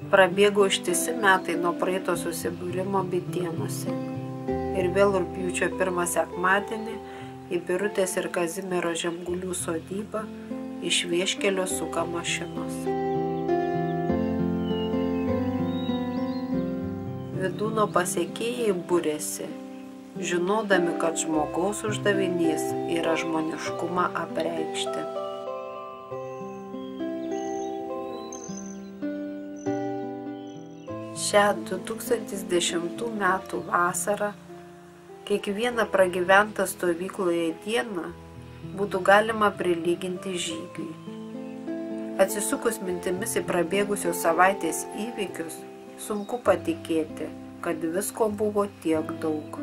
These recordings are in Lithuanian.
Prabėgo ištisi metai nuo praeito susibūrimo Bitėnuose. Ir vėl rugpjūčio 1 sekmadienį į Birutės ir Kazimiero Žemgulių sodybą iš Vieškelio suka mašinos. Vidūno pasekėjai būrėsi, žinodami, kad žmogaus uždavinys yra žmoniškumą apreikšti. Šią 2010 metų vasarą kiekvieną pragyventą stovykloje dieną būtų galima prilyginti žygiui. Atsisukus mintimis į prabėgusios savaitės įvykius, sunku patikėti, kad visko buvo tiek daug.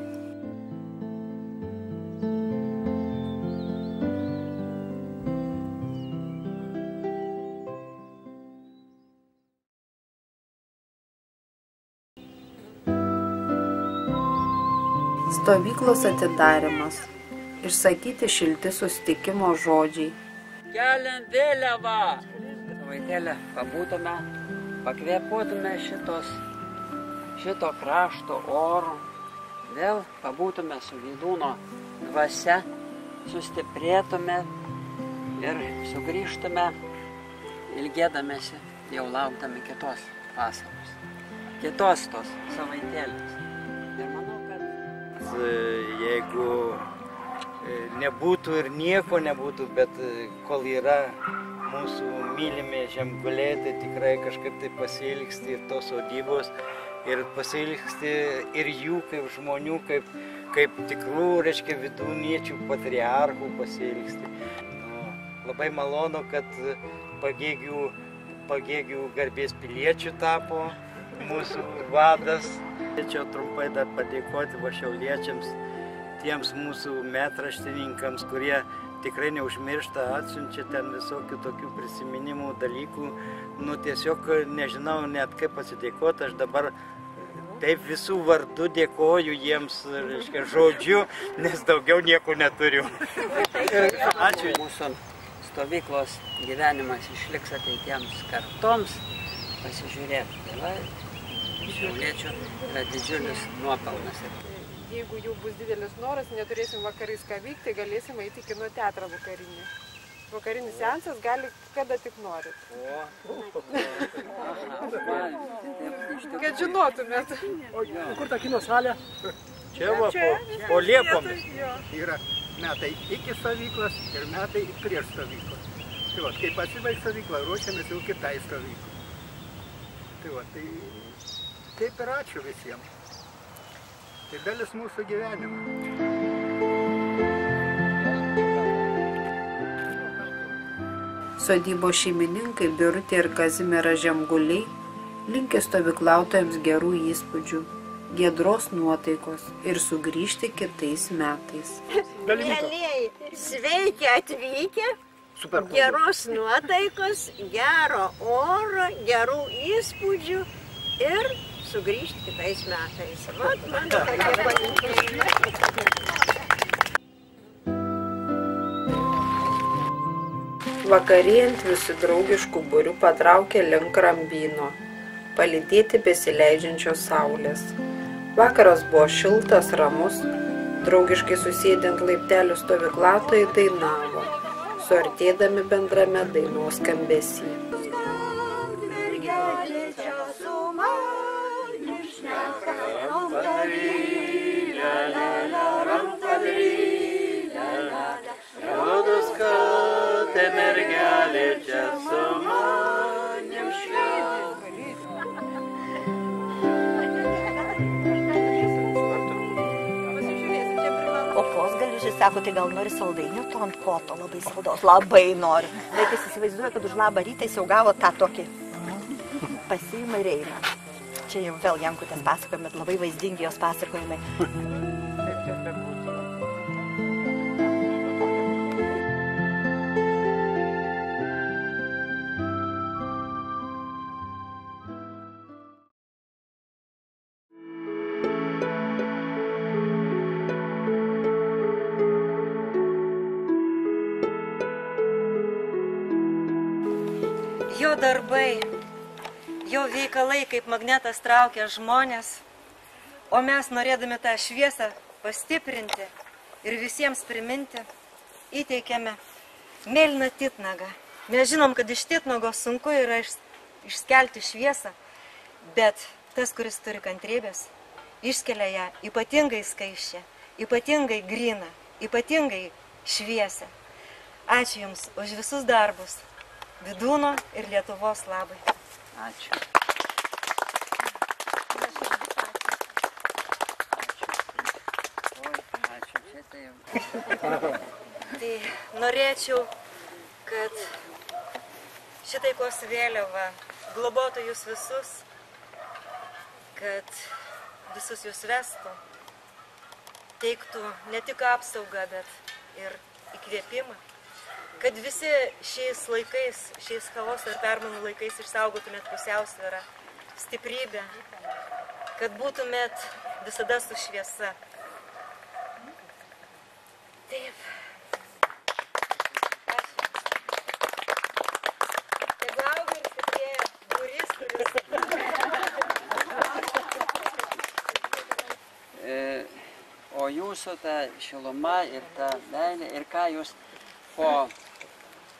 Stovyklos atidarymas. Išsakyti šilti susitikimo žodžiai. Keliam vėliavą! Savaitėlę pabūtume, pakvėpuotume šito krašto oro. Vėl pabūtume su Vydūno dvasia, sustiprėtume ir sugrįžtume, ilgėdamėsi, jau laukdami kitos vasaros, kitos tos savaitėlės. Ir manau, kad jeigu nebūtų ir nieko nebūtų, bet kol yra mūsų mylimi žemguliai, tai tikrai kažkaip tai pasiilgsti ir tos sodybos, ir pasiilgsti ir jų kaip žmonių, kaip tikrų, reiškia, vidūniečių patriarchų pasiilgsti. Labai malonu, kad Pagėgių garbės piliečių tapo mūsų vadas. Čia trumpai dar padėkoti šiauliečiams, tiems mūsų metraštininkams, kurie tikrai neužmiršta, atsiunčia ten visokių tokių prisiminimų dalykų. Tiesiog nežinau net kaip atsidėkoti, aš dabar taip visų vardų dėkoju jiems, reiškia, žodžiu, nes daugiau nieko neturiu. Ačiū. Mūsų stovyklos gyvenimas išliks ateitiems kartoms. Pasižiūrėti. Šiauliečių yra didžiulis nuopelnas. Jeigu jau bus didelis noras, neturėsim vakarais ką veikti, galėsim eiti į kino teatrą vakarinį. Vakarinis seansas gali kada tik norit. Kad žinotumėt. Kur ta kino salė? Čia va, po Liepomis. Yra metai iki stovyklos ir metai prieš stovyklą. Tai va, kai pasibaigs stovykla, ruošiamės jau kitai stovyklai. Tai va, tai taip ir ačiū visiems. Tai dalis mūsų gyvenimo. Sodybos šeimininkai Birutė ir Kazimieras Žemguliai linki stovyklautojams gerų įspūdžių, giedros nuotaikos ir sugrįžti kitais metais. Mielieji, sveiki atvykę, geros nuotaikos, gero oro, gerų įspūdžių ir sugrįžti kitais metais. Vat mano tokie palinkėjimai. Vakarėjant visi draugiškų būrių patraukė link Rambyno, palydėti besileidžiančios saulės. Vakaras buvo šiltas, ramus, draugiškai susėdę ant laiptelių stovyklautojai dainavo, suartėdami bendrame dainos skambesy. Rodos, kad mergelė čia su manim O pusgaliužis sako, tai gal nori saldainių, to ant koto labai saldaus, labai nori. Bet jis įsivaizduoja, kad už labą rytą jis jau gavo tą tokį pasiimą ir eina. Čia jau vėl Jankutės pasakojimai, bet labai vaizdingi jos pasakojimai. Jo darbai jo veikalai kaip magnetas traukia žmonės, o mes norėdami tą šviesą pastiprinti ir visiems priminti, įteikiame mėlyną titnagą. Mes žinom, kad iš titnago sunku yra išskelti šviesą, bet tas, kuris turi kantrybės, išskelia ją ypatingai skaisčią, ypatingai gryną, ypatingai šviesę. Ačiū Jums už visus darbus Vydūno ir Lietuvos labai. Ačiū. Tai norėčiau, kad šitaikos vėliava globotų Jūs visus, kad visus Jūs vestų, teiktų ne tik apsaugą, bet ir įkvėpimą, kad visi šiais laikais, šiais chaoso ir permainų laikais išsaugotumėt pusiausvyrą, stiprybę, kad būtumėt visada su šviesa. Taip. Ačiū. Tegu auga ir stiprėja būrys, kuris... O jūsų ta šiluma ir ta meilė, ir ką jūs po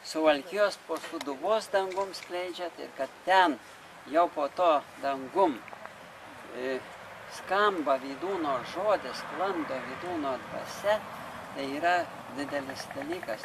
Suvalkijos, po Sūduvos dangum skleidžiat, ir kad ten jau po to dangum skamba Vydūno žodis, sklando Vydūno dvasia, tai yra didelis dalykas.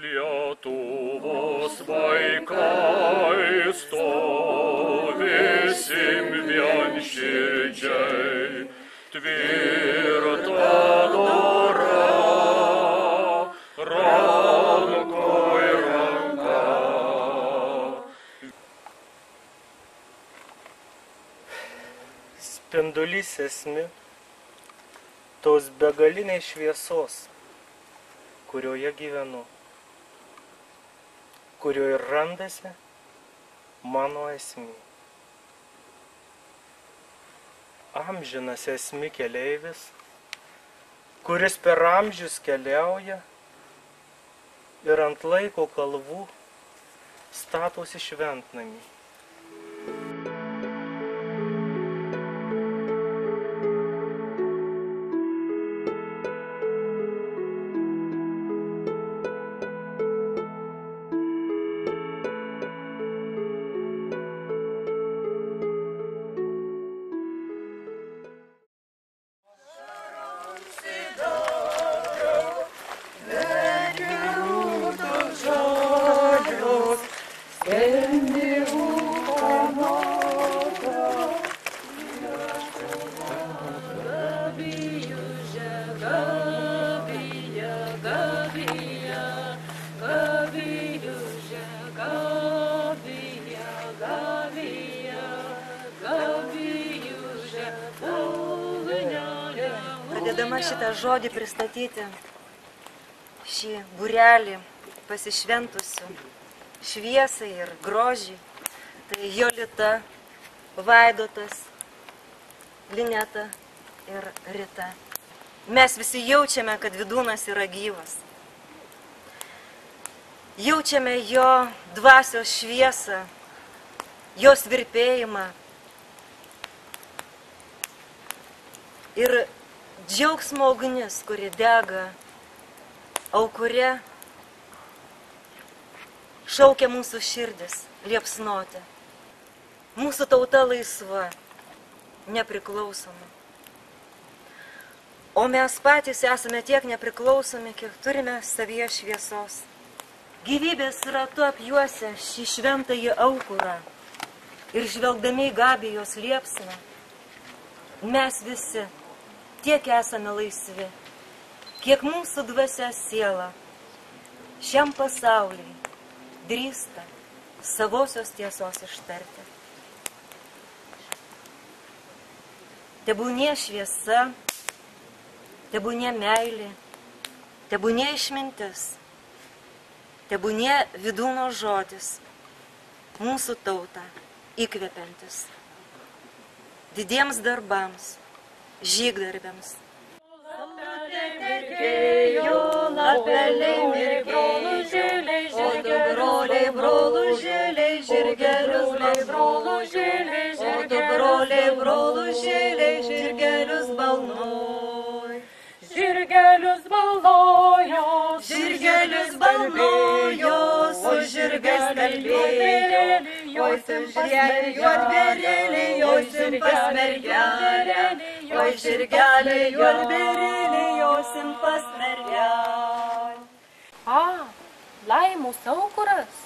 Lietuvos vaikai stovėsim vienširdžiai, tvirta dora, rankoj ranka. Spindulys esmė tos begalinės šviesos, kurioje gyvenu, kurioje randasi mano esmė. Amžinas esmė keleivis, kuris per amžius keliauja ir ant laiko kalvų statosi šventnamį. Pradėdama šitą žodį pristatyti, šį būrelį pasišventusių šviesai ir grožį, tai Jolita, Vaidotas, Lineta ir Rita. Mes visi jaučiame, kad Vydūnas yra gyvas. Jaučiame jo dvasios šviesą, jos virpėjimą ir džiaugsmo ugnis, kuri dega aukure, šaukia mūsų širdis liepsnoti. Mūsų tauta laisva, nepriklausoma. O mes patys esame tiek nepriklausomi, kiek turime savyje šviesos. Gyvybės ratu apjuosia šį šventąjį aukurą ir žvelgdami į Gabijos liepsną, mes visi tiek esame laisvi, kiek mūsų dvasia siela šiam pasauliui drįsta savosios tiesos ištarti. Tebūnie šviesa, tebūnie meilė, tebūnie išmintis, tebūnie vidūno žodis, mūsų tautą įkvepiantis didiems darbams, žygdarbiams. Mirgėjo, lapeliai mirgėjo, o du broliai brolužėliai žirgelius balnojo, o du broliai brolužėliai žirgelius balnojo. Žirgelius balnojo, Žirgelius balnojo, su žirgais kalbėjo, oi simpas juodberėlį, oi simpas mergelė, oi žirgelė juodberėlį, oi simpas mergelė. Laimos aukuras.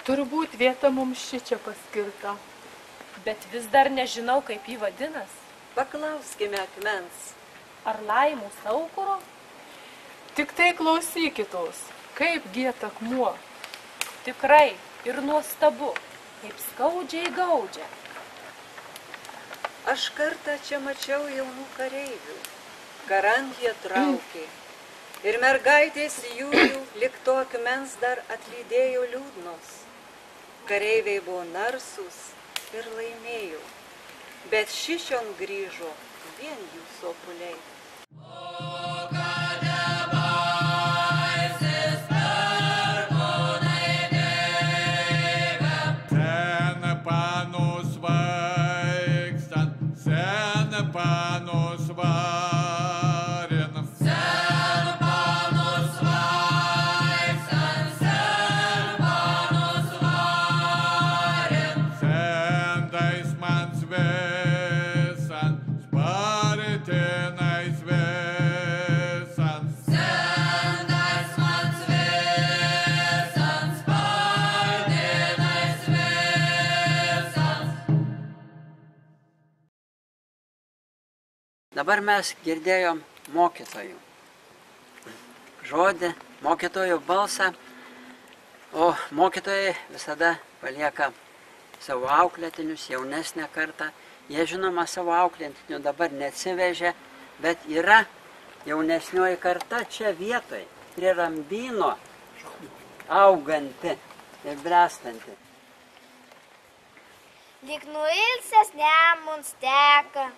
Turbūt vieta mums šičia paskirta, bet vis dar nežinau, kaip jį vadinas. Paklauskime akmens. Ar Laimos aukuro? Tik tai klausykitos, kaip gieda akmuo. Tikrai ir nuostabu, kaip skaudžiai gaudžia. Aš kartą čia mačiau jaunų kareivių, garantiją traukė. Ir mergaitės jų lik to akmens dar atlydėjo liūdnos. Kareiviai buvo narsus ir laimėjo, bet šičion grįžo vien jų sopuliai. Dabar mes girdėjom mokytojų žodį, mokytojų balsą, o mokytojai visada palieka savo auklėtinius, jaunesnę kartą. Jie žinoma savo auklėtinių dabar neatsivežė, bet yra jaunesnioji karta čia vietoj, prie Rambyno auganti ir brestanti. Lyg nuilsęs Nemuns teka,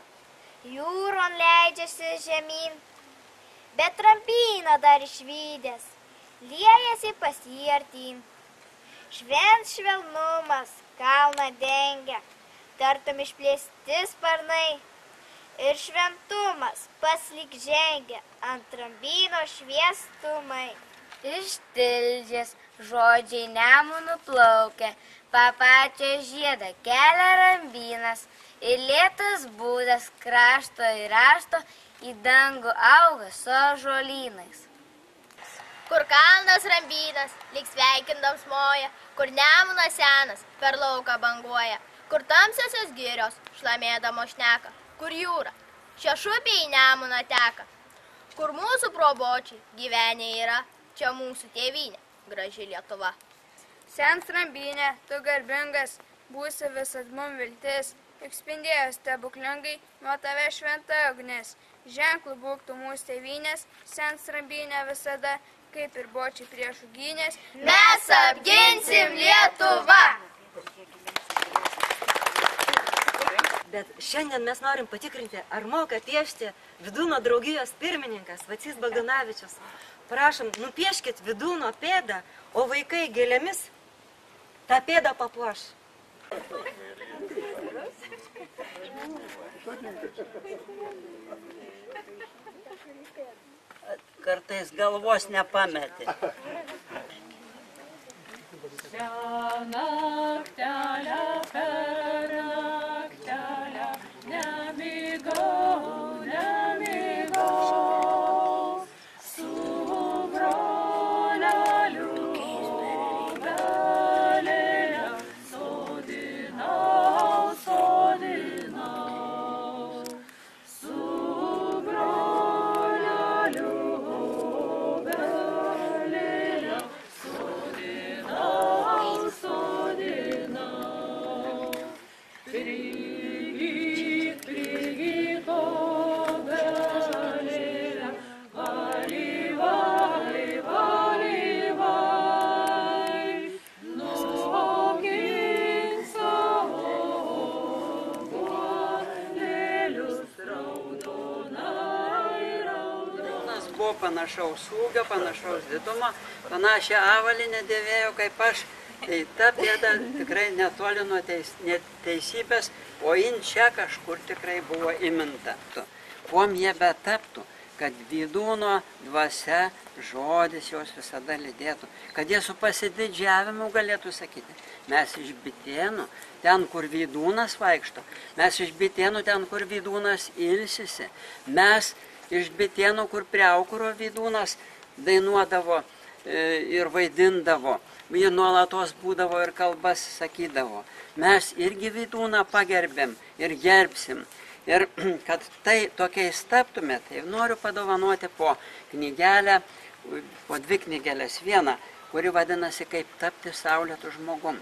jūron leidžiasi žemyn, bet Rambyną dar išvydęs, liejasi pas jį artyn. Švelnumas kalną dengia, tartum išplėsti sparnai, ir šventumas paslyg žengia ant Rambyno šviestumai. Ištildžias žodžiai Nemunu plaukia, papačią žiedą kelia Rambynas, ir lėtas būdas krašto ir rašto į dangų auga su ąžuolynais. Kur kalnas Rambynas, lyg sveikindams moja, kur Nemunas senas per lauką banguoja, kur tamsiosios girios šlamėdamos šneka, kur jūra šešupiai į Nemuną teka, kur mūsų probočiai gyvenę yra, čia mūsų tėvynė, graži Lietuva. Sens Rambynė, tu garbingas, būsi visad mum viltis, juk spindėjo stebuklingai nuo tave šventa ugnis. Ženklų būk tu mūsų tėvynės, Sens Rambynė visada, kaip ir bočiai priešų gynės. Mes apginsim Lietuvą! Bet šiandien mes norim patikrinti, ar moka piešti Vidūno draugijos pirmininkas Vacys Bagdonavičius. Prašom, nupieškit Vidūno pėdą, o vaikai gėlėmis tą pėdą papuoš. Kartais galvos nepameti. Naktelę per naktelę nemigau, buvo panašaus ūgio, panašaus didumo, panašią avalynę dėvėjo kaip aš. Tai ta pėda tikrai netoli nuo teisybės, o jin čia kažkur tikrai buvo įminta. Kuom jie betaptų, kad Vydūno dvasia, žodis jos visada lydėtų, kad jie su pasididžiavimu galėtų sakyti, mes iš Bitėnų, ten, kur Vydūnas vaikšto, mes iš Bitėnų, ten, kur Vydūnas ilsisi, mes iš Bitėnų, kur prie Aukuro Vydūnas dainuodavo ir vaidindavo, jie nuolatos būdavo ir kalbas sakydavo. Mes irgi Vydūną pagerbėm ir gerbsim. Ir kad tai tokiais taptume, tai noriu padovanoti po knygelę, po 2 knygelės, vieną, kuri vadinasi Kaip tapti saulėtų žmogum.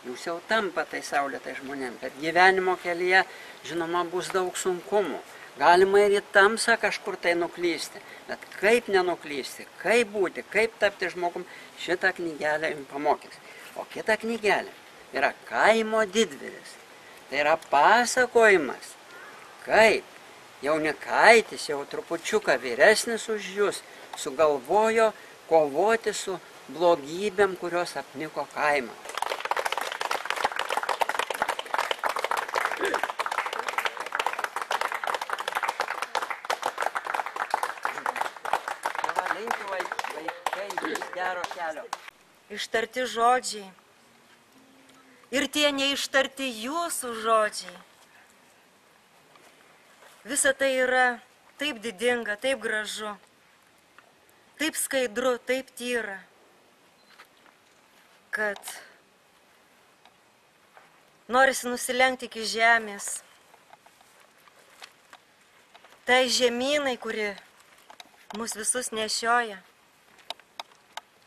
Jūs jau tampa tai saulėtai žmonėm, bet gyvenimo kelyje, žinoma, bus daug sunkumų. Galima ir į tamsą kažkur tai nuklysti, bet kaip nenuklysti, kaip būti, kaip tapti žmogum, šitą knygelę jums pamokys. O kita knygelė yra Kaimo didvyris. Tai yra pasakojimas, kaip jaunikaitis, jau trupučiuką vyresnis už jūs, sugalvojo kovoti su blogybėm, kurios apniko kaimą. Ištarti žodžiai ir tie neištarti jūsų žodžiai. Visa tai yra taip didinga, taip gražu, taip skaidru, taip tyra, kad norisi nusilenkti iki žemės. Tai žemynai, kuri mus visus nešioja.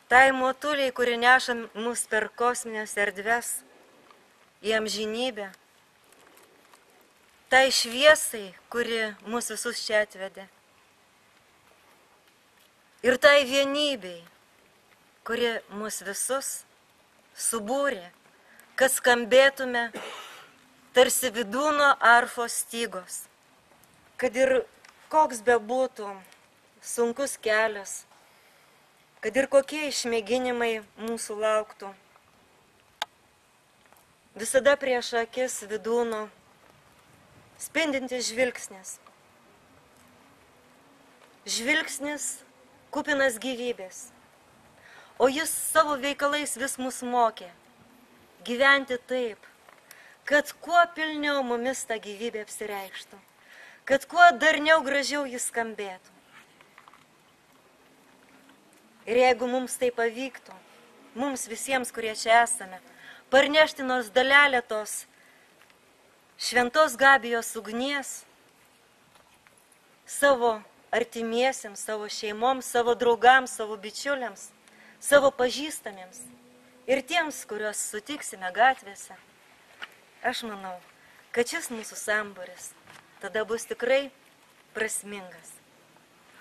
Tai motuliai, kuri neša mus per kosminės erdves į amžinybę. Tai šviesai, kuri mus visus čia atvedė. Ir tai vienybei, kuri mus visus subūrė, kad skambėtume tarsi Vydūno arfos stygos. Kad ir koks bebūtų sunkus kelias, kad ir kokie išmėginimai mūsų lauktų, visada prieš akis Vydūno spindintis žvilgsnis. Žvilgsnis kupinas gyvybės, o jis savo veikalais vis mus mokė gyventi taip, kad kuo pilniau mumis ta gyvybė apsireikštų, kad kuo darniau gražiau jis skambėtų. Ir jeigu mums tai pavyktų, mums visiems, kurie čia esame, parnešti nors dalelę tos šventos Gabijos ugnies savo artimiesiems, savo šeimoms, savo draugams, savo bičiuliams, savo pažįstamiems ir tiems, kuriuos sutiksime gatvėse, aš manau, kad šis mūsų sambūris tada bus tikrai prasmingas,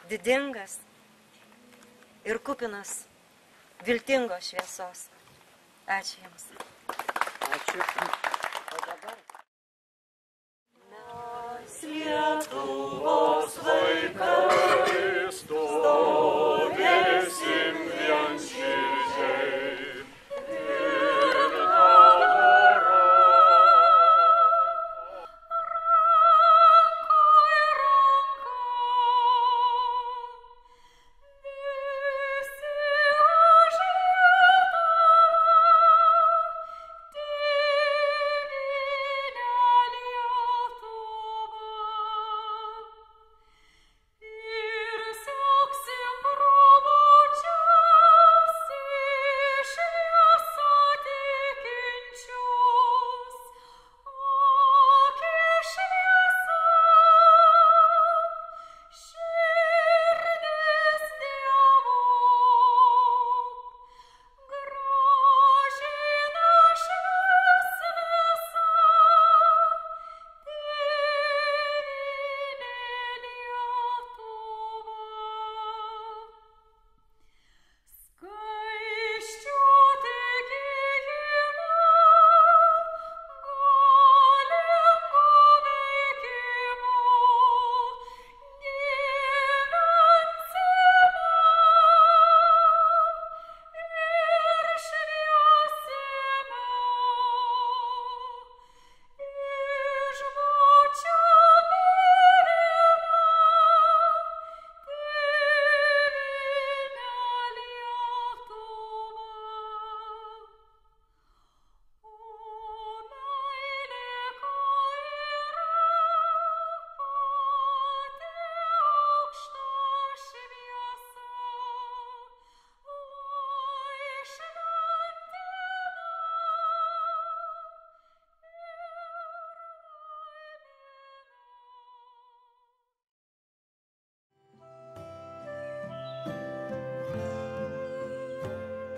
didingas ir kupinas viltingos šviesos. Ačiū Jums. Ačiū. O dabar. Mes Lietuvos vaikai stovėsim vienširdžiai.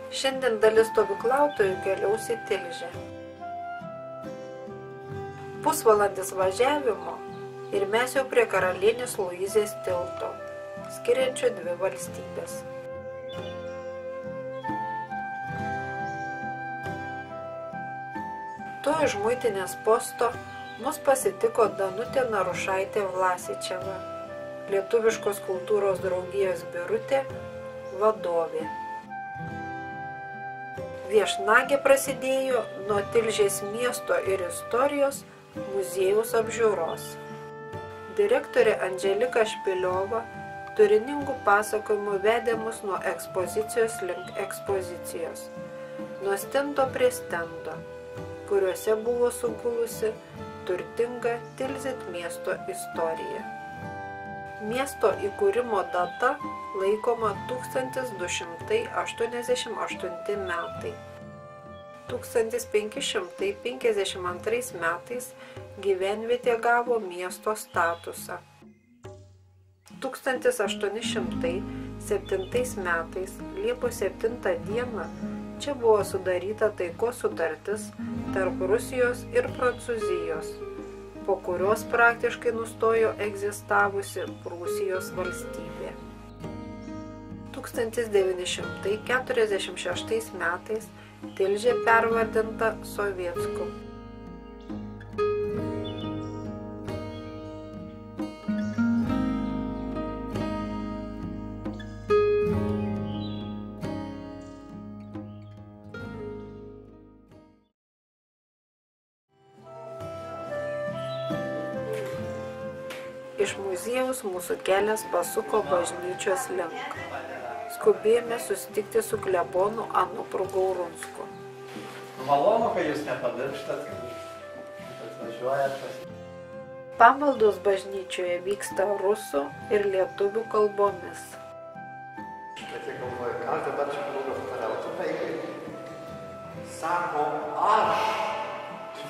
Šiandien dalis stovyklautojų keliaus į Tilžę. Pusvalandis važiavimo ir mes jau prie Karalienės Luizės tilto, skiriančio dvi valstybės. To iš muitinės posto mus pasitiko Danutė Narušaitė Vlasičeva, Lietuviškos kultūros draugijos Birutė, vadovė. Viešnagė prasidėjo nuo Tilžės miesto ir istorijos muziejaus apžiūros. Direktorė Andželika Špiliova turiningų pasakojimų vedė mus nuo ekspozicijos link ekspozicijos, nuo stendo prie stendo, kuriuose buvo sugulusi turtinga Tilzės miesto istorija. Miesto įkūrimo data laikoma 1288 metai. 1552 metais gyvenvietė gavo miesto statusą. 1807 metais Liepos 7 dieną čia buvo sudaryta taikos sutartis tarp Rusijos ir Prancūzijos, po kurios praktiškai nustojo egzistavusi Prūsijos valstybė. 1946 metais Tilžė pervardinta Sovietsku. Iš muziejaus mūsų kelias pasuko bažnyčios link. Skubėjome susitikti su klebonu Anupru Gaurunsku. Malonu, kai jūs nepamirštat, kad atvažiuojat. Pamaldos bažnyčioje vyksta rusų ir lietuvių kalbomis. Bet jie galvoja, ką dabar čia blogas parauti vaikai? Sako, aš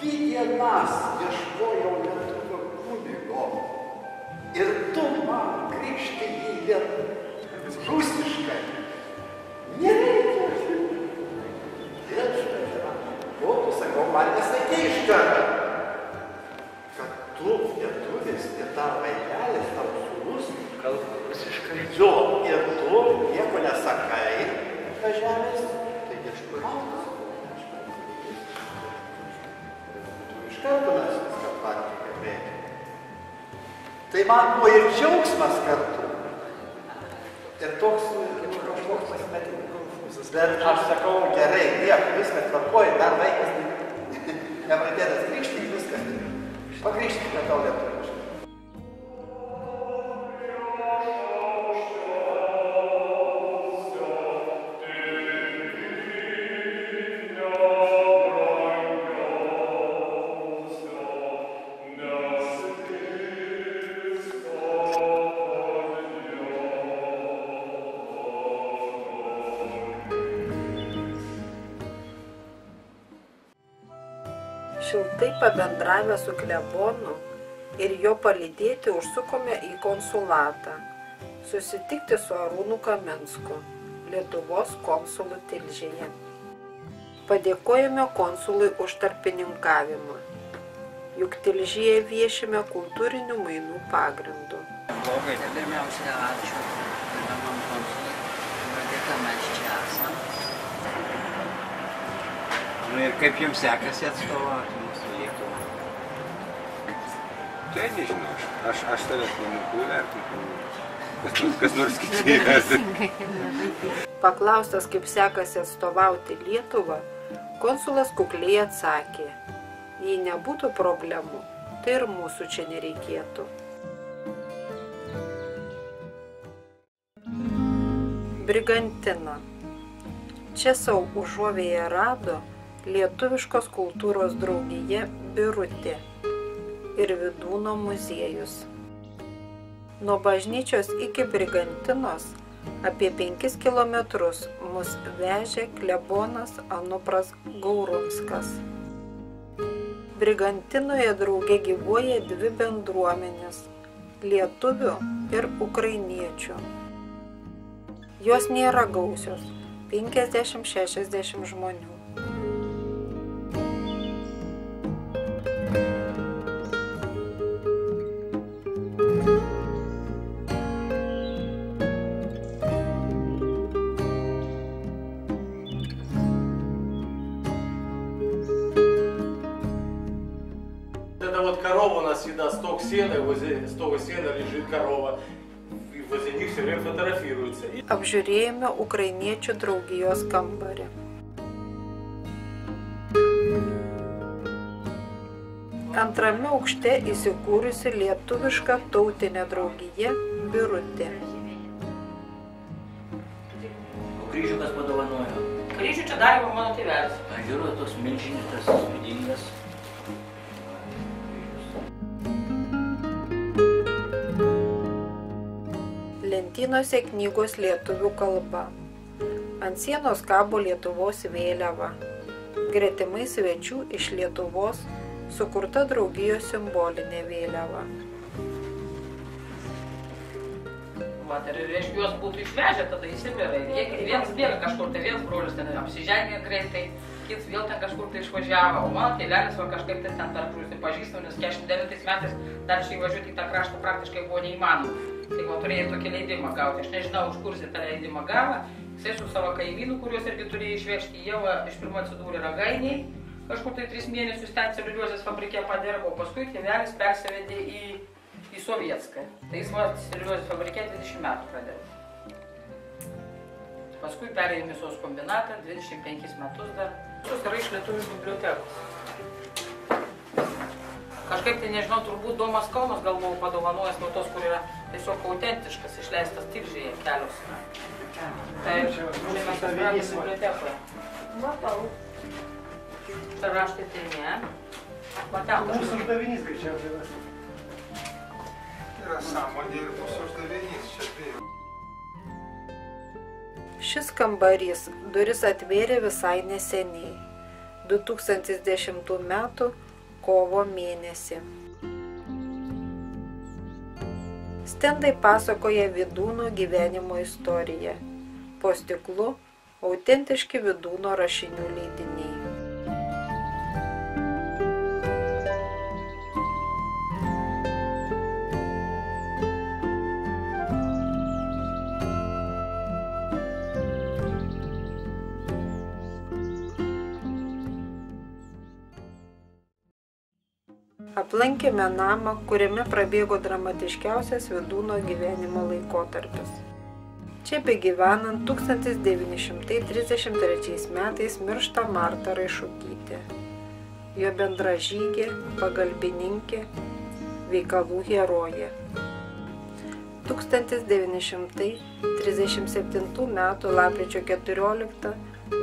2 dienas ieškojau lietuvių kunigo ir tu man grįžti į Lietuvą. Rusiškai. Nereikia. Ir aš o tu sakau, man nesakei iš karto, kad tu lietuvis ir tavo vaikelis, tavo sūnus kalba rusiškai. Jo, ir tu nieko nesakai, važiavęs, tai ieškau. Tu iš karto mes viską patį kalbėti. Tai man buvo ir džiaugsmas kartu. Ir toks kažkoks pasimetimas konfūzas. Bet aš sakau, gerai, nieko, viskas tvarkoja, dar vaikas nepradėtas grįžti, viskas. Pagrįžkite tau lietuviškai. Šiltai pabendravę su klebonu ir jo palydėti užsukome į konsulatą, susitikti su Arūnu Kamensku, Lietuvos konsulu Tilžėje. Padėkojame konsului už tarpininkavimą, juk Tilžėje viešime kultūrinių mainų pagrindu. Blogai, tai pirmiausia, ačiū gerbiamam konsului, dėka mes čia esam. Nu ir kaip jums sekasi atstovauti mūsų Lietuvą? Tai nežinau, aš tavęs nemoku įvertinti, kas nors kiti. Paklaustas, kaip sekasi atstovauti Lietuvą, konsulas kukliai atsakė, jei nebūtų problemų, tai ir mūsų čia nereikėtų. Brigantina. Čia savo užuovėje rado Lietuviškos kultūros draugija Birutė ir Vydūno muziejus. Nuo bažnyčios iki Brigantinos apie 5 kilometrus mus vežė klebonas Anupras Gaurunskas. Brigantinoje drauge gyvuoja 2 bendruomenės – lietuvių ir ukrainiečių. Jos nėra gausios, 50-60 žmonių. Это вот корова у нас всегда сток сена, возле стока сена лежит корова, и возле них все время фотографируются. Apžiūrėjome ukrainiečių draugijos kambarį. Antrame aukšte įsikūrusi lietuviška tautinė draugija Birutė. O kryžių kas padovanojo? Kryžių čia davė mano tėvelis. Aš žiūriu, tos milžiniškas įspūdingas. Lentynose knygos lietuvių kalba. Ant sienos kabo Lietuvos vėliava. Gretimai svečių iš Lietuvos sukurta draugijos simbolinė vėliava. Vat, ir reiškia, juos būtų išvežę tada į Sibirą. Vienas bėga kažkur, tai vienas brolis ten apsižengė greitai, kitas vėl ten kažkur tai išvažiavo, o mano tėvelis va kažkaip tai ten tarp žūstai pažįstam, nes 49 metais dar čia įvažiuoti į tą kraštą praktiškai buvo neįmanoma. Tai va turėjai tokį leidimą gauti. Aš nežinau, už kur jis tą leidimą gavo. Jisai su savo kaimynų, kuriuos irgi turėjo išvežti, jie iš pirmo atsidūrė Ragainiai. Kažkur tai 3 mėnesius ten celiuliozės fabrike padirbo, paskui tėvelis persivedė į Sovietską. Tai jis celiuliozės fabrike 20 metų pradirbo. Paskui perėjo į mėsos kombinatą, 25 metus dar. Visus yra iš lietuvių bibliotekos. Kažkaip tai nežinau, turbūt Domas Kaunas gal buvo padovanojęs nuo tos, kur yra tiesiog autentiškas, išleistas Tilžėje kelios. Tai čia mes atradome bibliotekoje. Matau. Čia raštai tai ne. Mūsų uždavinys greičiausiai yra. Yra sąmonė ir mūsų uždavinys čia tai. Šis kambarys duris atvėrė visai neseniai, 2010 metų kovo mėnesį. Stendai pasakoja Vydūno gyvenimo istoriją. Po stiklu autentiški Vydūno rašinių leidiniai. Aplankėme namą, kuriame prabėgo dramatiškiausias Vydūno gyvenimo laikotarpis. Čia begyvenant 1933 metais miršta Marta Raišukytė. Jo bendražygė, pagalbininkė, veikalų herojė. 1937 metų lapkričio 14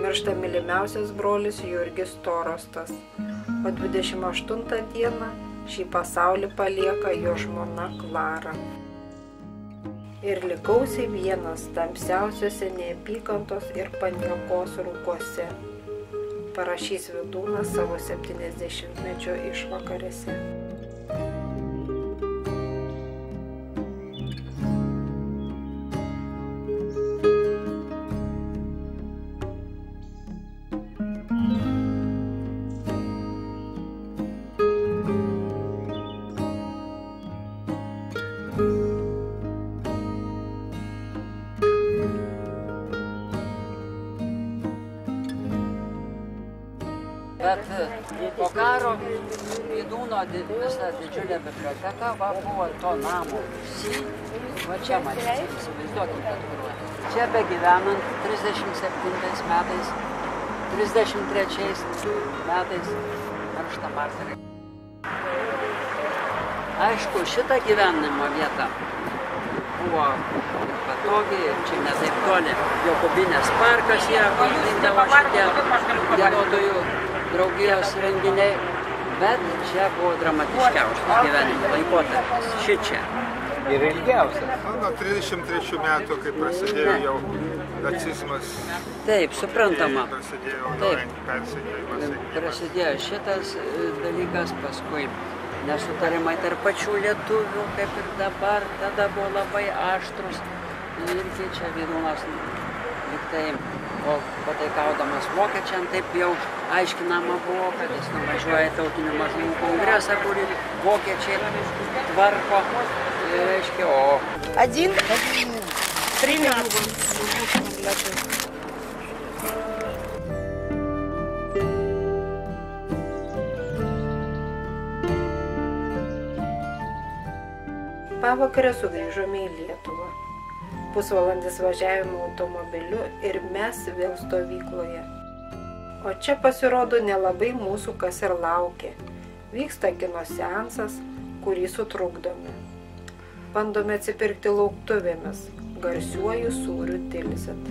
miršta mylimiausias brolis Jurgis Torostas, o 28 dieną šį pasaulį palieka jo žmona Klara. Ir likausi vienas tamsiausiuose neapykantos ir paniekos rūkuose, parašys Vydūnas savo 70-mečio išvakarėse. Bet po karo Vydūno visa didžiulė biblioteka buvo to namo. Va čia matyti, įsivaizduokite, kur. Čia begyvenant 37 metais, 33 metais miršta Marta. Aišku, šita gyvenimo vieta buvo patogi ir čia ne taip toli. Jokubinės parkas yra, kur vykdavo šitie genotojų draugijos renginiai, bet čia buvo dramatiškiausias gyvenimo laikotarpis, šičia. Ir ilgiausias. Nuo 33 metų, kai prasidėjo jau nacizmas. Taip, suprantama. Taip, prasidėjo šitas dalykas, paskui nesutarimai tarp pačių lietuvių, kaip ir dabar, tada buvo labai aštrus. Irgi čia Vydūnas liktai o pataikaudamas vokiečiam taip jau aiškinama buvo, kad jis nuvažiuoja į tautinių mažumų kongresą, kurį vokiečiai tvarko, reiškia, o... 3 metų. Pavakarę sugrįžome į Lietuvą. Pusvalandis važiavimo automobiliu ir mes vėl stovykloje. O čia pasirodo nelabai mūsų kas ir laukia. Vyksta kino seansas, kurį sutrukdome. Bandome atsipirkti lauktuvėmis, garsiuoju sūriu Tilsit.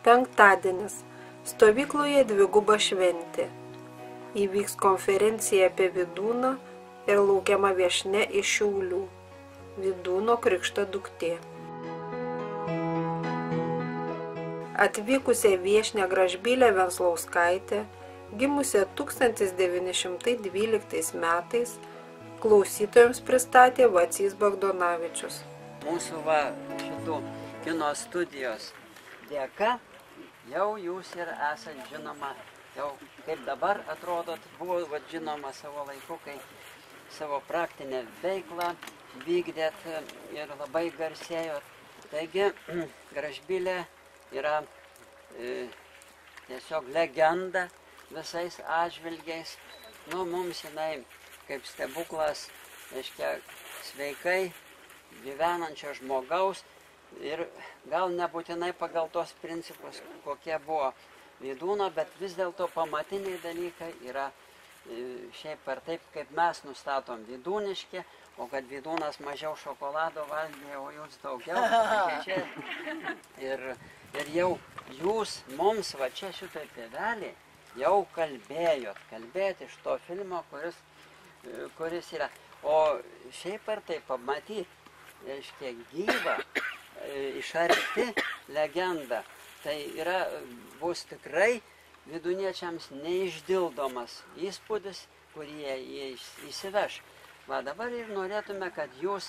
Penktadienis. Stovykloje dviguba šventė. Įvyks konferencija apie Vydūną ir laukiama viešnia iš Šiaulių. Vydūno krikšto duktė. Atvykusią viešnią Gražbylę Venslauskaitę, gimusią 1912 metais, klausytojams pristatė Vacys Bagdonavičius. Mūsų šitų kino studijos dėka jau jūs ir esate žinoma, jau kaip dabar atrodot, buvo žinoma savo laiku, kai savo praktinę veiklą vykdėt ir labai garsėjot. Taigi, Gražbylė yra tiesiog legenda visais atžvilgiais. Nu, mums jinai kaip stebuklas, reiškia, sveikai gyvenančio žmogaus ir gal nebūtinai pagal tos principus, kokie buvo Vydūno, bet vis dėlto pamatiniai dalykai yra šiaip ar taip, kaip mes nustatom vydūniški, o kad Vydūnas mažiau šokolado valgė, o jūs daugiau. Ir jau jūs mums va čia šitoj pievelį jau kalbėjot iš to filmo, kuris yra. O šiaip ar taip pamatyti, reiškia, gyvą, iš arti legendą, tai bus tikrai vydūniečiams neišdildomas įspūdis, kurį jie įsiveš. Va dabar ir norėtume, kad jūs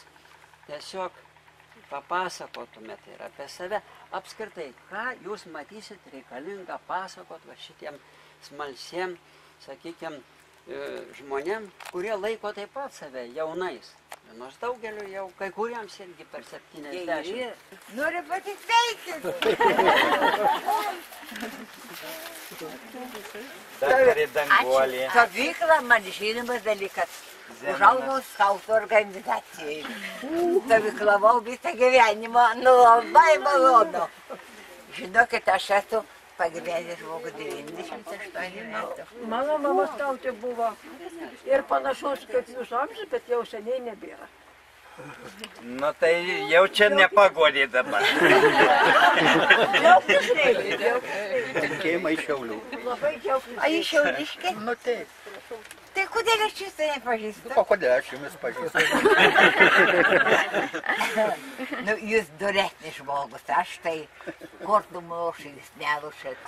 tiesiog papasakotumėte ir apie save. Apskritai, ką jūs matysit reikalinga pasakot va šitiem smalsiem, sakykime, žmonėm, kurie laiko taip pat save jaunais. Nors daugeliu jau, kai kuriems irgi per 70. Noriu pasisveikinti. Daktarė Danguolė. Stovykla man žinomas dalykas. Užaugau skautų organizacijai. Stovyklavau visą gyvenimą, labai malonu. Žinokit, aš esu pagyvenęs žmogus 98 metų. Mano mama skautė buvo ir panašus kaip jūsų amžius, bet jau seniai nebėra. Nu tai jau čia nepagodė dabar. Džiaugtis reikia. Linkėjimai iš Šiaulių. Labai džiaugtis. A, iš Šiauliškė? Nu taip. Tai kodėl aš jūsų nepažįstu? O kodėl aš jumis pažįstu? Nu, jūs duresnis žmogus, aš tai kortų mošys nelušat.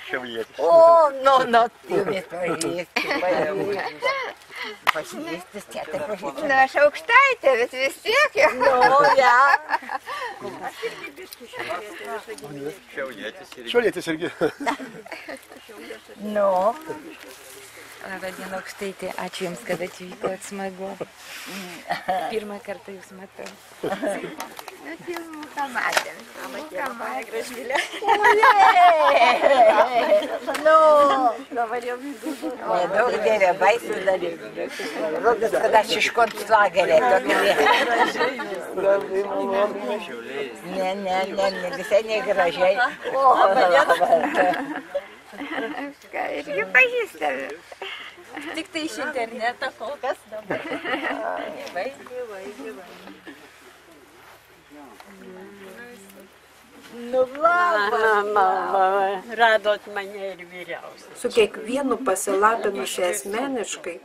Šiaulietis. O, nu, jumis pažįstu. Pažįstis čia tai pažįstu. Na, aš aukštaitė, bet vis tiek jau. Nu, ja. Aš irgi biškį Šiaulietis irgi. Šiaulietis irgi. Nu. Labadiena, aukštaitė. Ačiū Jums, kad atvykot, smagu. Pirmą kartą Jūs matau. Nu, filmuką matėm. Filmuką matėm, Gražbylė. Nu, dabar jau vidų. Nedaug dėvė, baisų dalykų. Rodas, kad aš iš konclagerė. Ne, visai negražiai. Ką, irgi pažįstame. Tik tai iš interneto kol kas dabar. Gyvai. Nu, radot mane ir vyriausiai. Su kiekvienu pasilabinusi asmeniškai,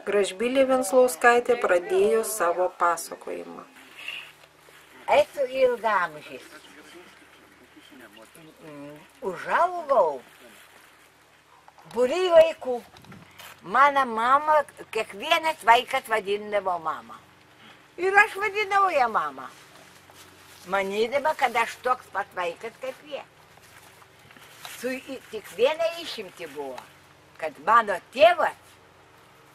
Gražbylė Venslauskaitė pradėjo savo pasakojimą. Esu ilgamžis. Užaugau būry vaikų. Mano mama, kiekvienas vaikas vadindavo mamą. Ir aš vadinau ją mamą. Manydama, kad aš toks pat vaikas kaip jie. Tik viena išimti buvo, kad mano tėvas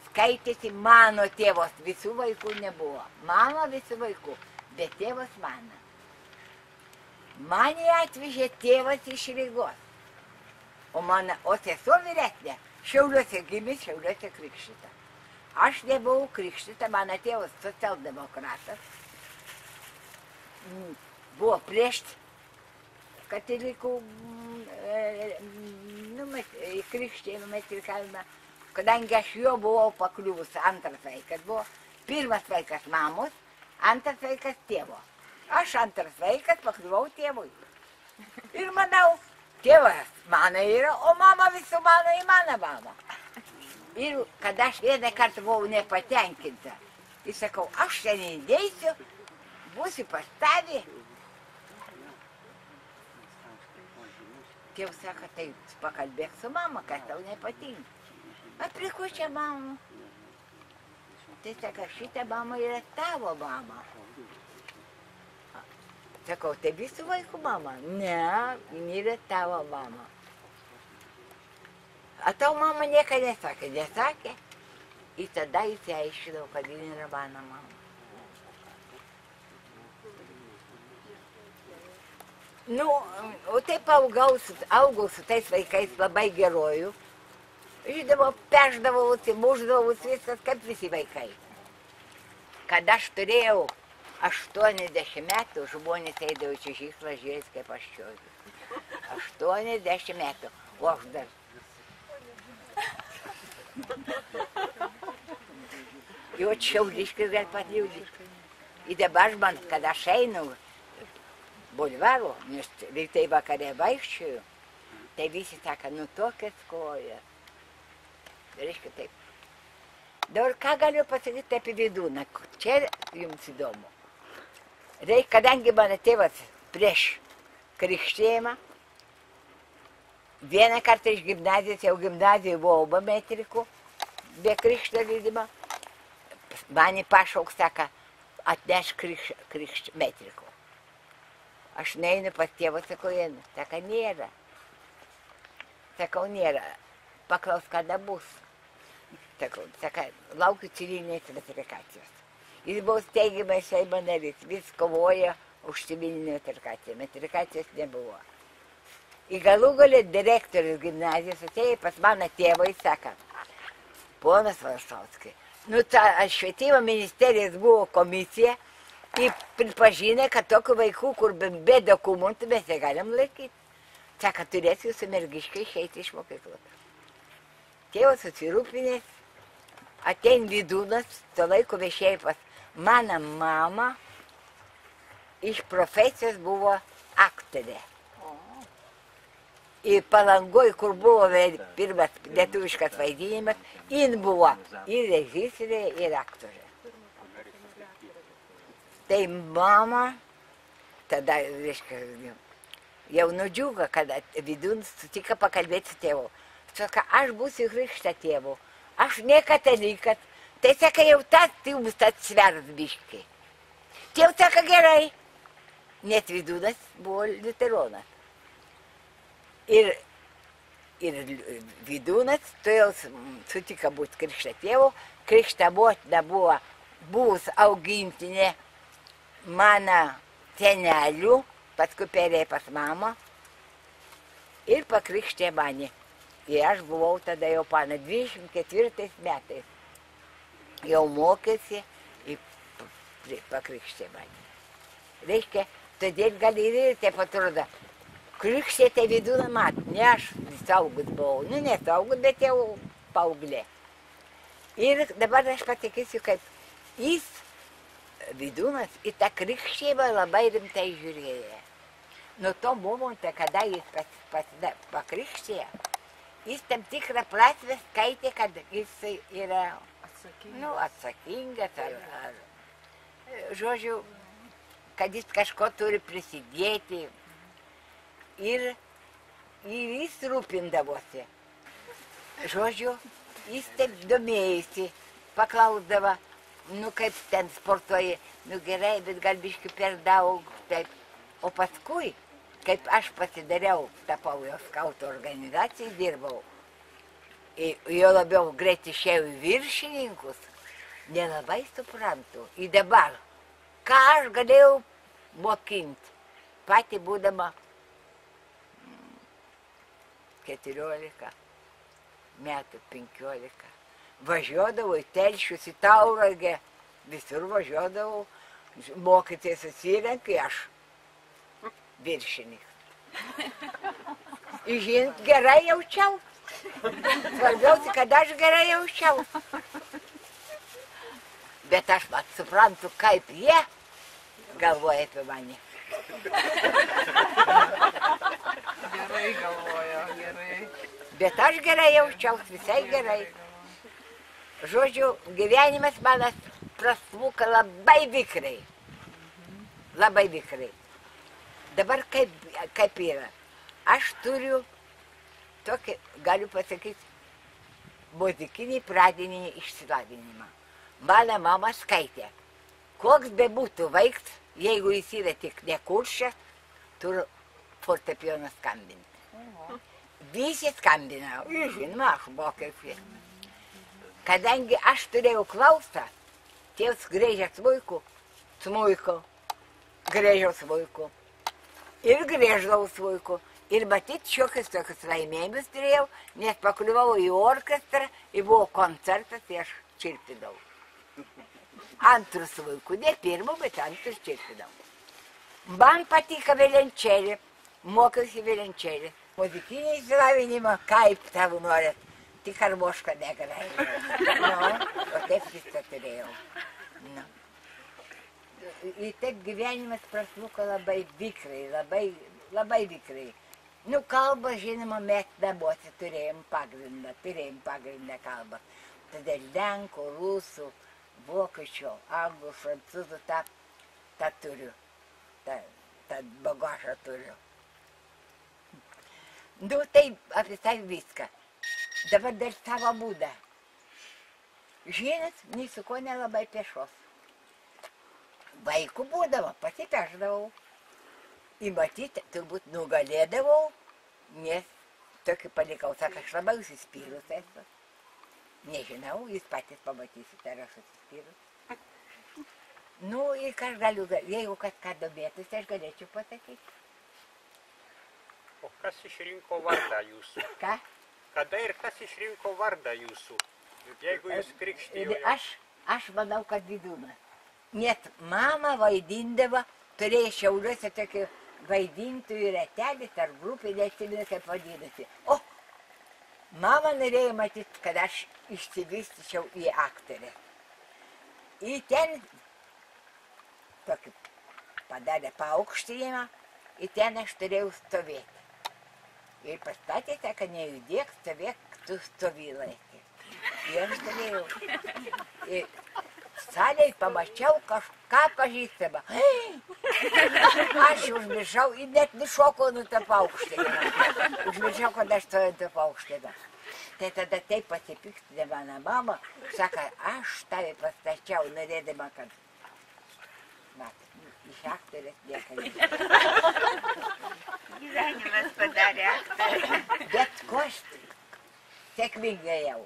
skaitėsi mano tėvos, visų vaikų nebuvo. Mano visų vaikų, bet tėvas mano. Mane atvežė tėvas iš Rygos, o sesuo vyresnė Šiauliuose gimė, Šiauliuose krikštyta. Aš nebuvau krikštyta, mano tėvas socialdemokratas, buvo prieš katalikų krikštėjimą, metrikavimą, kadangi aš jo buvau pakliuvus, antras vaikas buvo, pirmas vaikas mamos, antras vaikas tėvo. Aš antras vaikas pakliuvau tėvui. Ir manau, tėvas mano yra, o mama visų mano į mano mamą. Ir kada aš vieną kartą buvau nepatenkinta, ir sakau, aš ten įdėsiu, būsiu pas tavį. Tėvas sako, tai pakalbėk su mama, kas tau nepatinka. A prie ko čia mama? Tai sako, šitą mama yra tavo mama. Sakau, tai visų vaikų mama? Ne, yra tavo mama. A tau mama nieko nesakė, nesakė. Ir tada įsiaiškinau, kad ji yra mano mama. Nu, o taip augau su tais vaikais labai gerojų. Žydavo, pešdavausi, muždavausi, viskas kaip visi vaikai. Kad aš turėjau 80 metų, žmonės eidavo į čiuožyklą, žiūrės, kaip aš čiuožiu. 80 metų, o aš dar. Jau šiauliškis gal pat liūdžiškas. Ir dabar man, kad aš einu bulvaro, nes rytai vakare vaikščioju, tai visi sako, nu tokias kojas. Reiškia taip. Dabar ką galiu pasakyti apie Vydūną? Čia jums įdomu. Kadangi mano tėvas prieš krikštėjimą, vieną kartą iš gimnazijos, jau gimnazijoje buvau be metrikų, be krikšto leidimo, mane pašauk, sako, atneš metrikų. Aš neinu pas tėvą, sakau, einu. Sako, nėra. Sakau, nėra. Paklaus, kada bus. Sakau, laukiu civilinės metrikacijos. Jis buvo steigiamas Seimo narys, vis kovojo už civilinę metrikaciją. Metrikacijos nebuvo. Į galų galę direktorius gimnazijos atėjo pas mano tėvą ir sako, ponas Varšauskai, nu, švietimo ministerijos buvo komisija ir pripažinė, kad tokių vaikų, kur be dokumentų mes negalim laikyti. Sako, turės jūsų mergiškai išeiti iš mokyklos. Tėvas susirūpinęs, atein Vydūnas, to laiko viešėjai pas mano mama, iš profesijos buvo aktorė. Ir Palangoj, kur buvo pirmas lietuviškas vaidinimas, jin buvo ir režisierė, ir aktorė. Tai mama, tada, reiškia, jau nudžiugo, kad Vydūnas sutiko pakalbėti su tėvu. Sako, aš būsiu krikštą tėvu, aš ne katalikas. Tai sako, jau tas jums atsvers biškai. Tėvas sako, gerai. Net Vydūnas buvo liuteronas. Ir Vydūnas, tu jau sutiko būti krikštą tėvu. Krikštą motina buvo buvus augintinė mano senelių, paskui perėjo pas mamą ir pakrikštė mane. Ir aš buvau tada jau pana 24 metais. Jau mokėsi ir pakrikštė mane. Reiškia, todėl gal ir taip atrodo, krikštė tai Vydūną mat, ne aš saugus buvau, nu nesaugus, bet jau paauglė. Ir dabar aš pasakysiu, kaip jis, Vydūnas, į tą krikštėjimą labai rimtai žiūrėjo. Nuo to momento, kada jis pakrikštėjo, jis tam tikrą prasmę skaitė, kad jis yra atsakingas, žodžiu, kad jis kažko turi prisidėti. Ir jis rūpindavosi. Žodžiu, jis taip domėjusi, paklausdavo, nu kaip ten sportuoji, nu gerai, bet gal biški per daug, taip. O paskui, kaip aš pasidariau, tapau jo skautų organizacijai, dirbau, jo labiau greit išėjau į viršininkus, nelabai suprantu. Ir dabar, ką aš galėjau mokinti, pati būdama 14 metų, 15. Važiuodavau į Telšius, į Tauragę, visur važiuodavau, mokytis susirenkai, aš viršininkas. Žinot, gerai jaučiau. Svarbiausia, kad aš gerai jaučiau. Bet aš suprantu, kaip jie galvoja apie mane. Gerai galvojo, gerai. Bet aš gerai jaučiausi, visai gerai. Žodžiu, gyvenimas manas prasmuka labai vikriai. Labai vikriai. Dabar kaip yra. Aš turiu tokį, galiu pasakyti, muzikinį pradinį išsilavinimą. Mano mama skaitė. Koks bebūtų vaiks, jeigu jis yra tik nekuršęs, turi fortepijoną skambinti. Visi skambinau, žinoma, aš mokiausi. Kadangi aš turėjau klausą, tėvs grėžė smuiko, grėžiau smuiko ir grėždavau smuiko. Ir matyt, šiokius tokius laimėjimus turėjau, nes pakliuvau į orkestrą, ir buvo koncertas, ir aš čirpinau. Antrus smuiku, ne pirmu, bet antrus čirpinau. Man patiko violončelė, mokiausi violončelė. Muzikinį išsilavinimą, kaip tavo norit, tik harmošką negrojau. O taip viską turėjau. Ir taip gyvenimas prasmuko labai vikriai, labai vikriai. Nu, kalbą, žinoma, mes namuose turėjom pagrindą kalbą. Tada lenkų, rusų, vokiečių, anglų, prancūzų, tą turiu. Tą bagažą turiu. Nu, tai apie tai viską. Dabar dar savo būdą. Žinot, nei su ko nelabai pešos. Vaikų būdavo, pasipešdavau. Įmatyti, turbūt nugalėdavau, nes tokį palikau, sako, aš labai užsispyrus esu. Nežinau, jūs patys pamatysite, ar aš užsispyrus. Nu, ir ką aš galiu, jeigu kažką domėtųsi, aš galėčiau pasakyti. O kas išrinko vardą jūsų? Ką? Kada ir kas išrinko vardą jūsų? Jeigu jūs krikštijote? Aš manau, kad Vydūnas. Net mama vaidindavo, turėjo Šiauliuose tokį vaidintojų ratelį tarp grupį, neatsimenu, kaip vadinasi. O, mama norėjo matyti, kad aš išsivystyčiau į aktorę. Ir ten tokį padarė paaukštinimą, ir ten aš turėjau stovėti. Ir pastatė, kad nejudėk, stovėk, tu stovylai. Ir aš stovėjau. Ir salėj pamačiau kažką pažįstamą. Aš užmiršau ir net nušokau nuo tą paaukštinimą. Užmiršau, kad aš stovėjau tą paaukštinimą. Tai tada taip pasipiktinė mano mama, sako, aš tave pastačiau, norėdama, kad... Iš aktorės nieko. Gyvenimas padarė aktorę. Bet ko aš sėkmingai ėjau?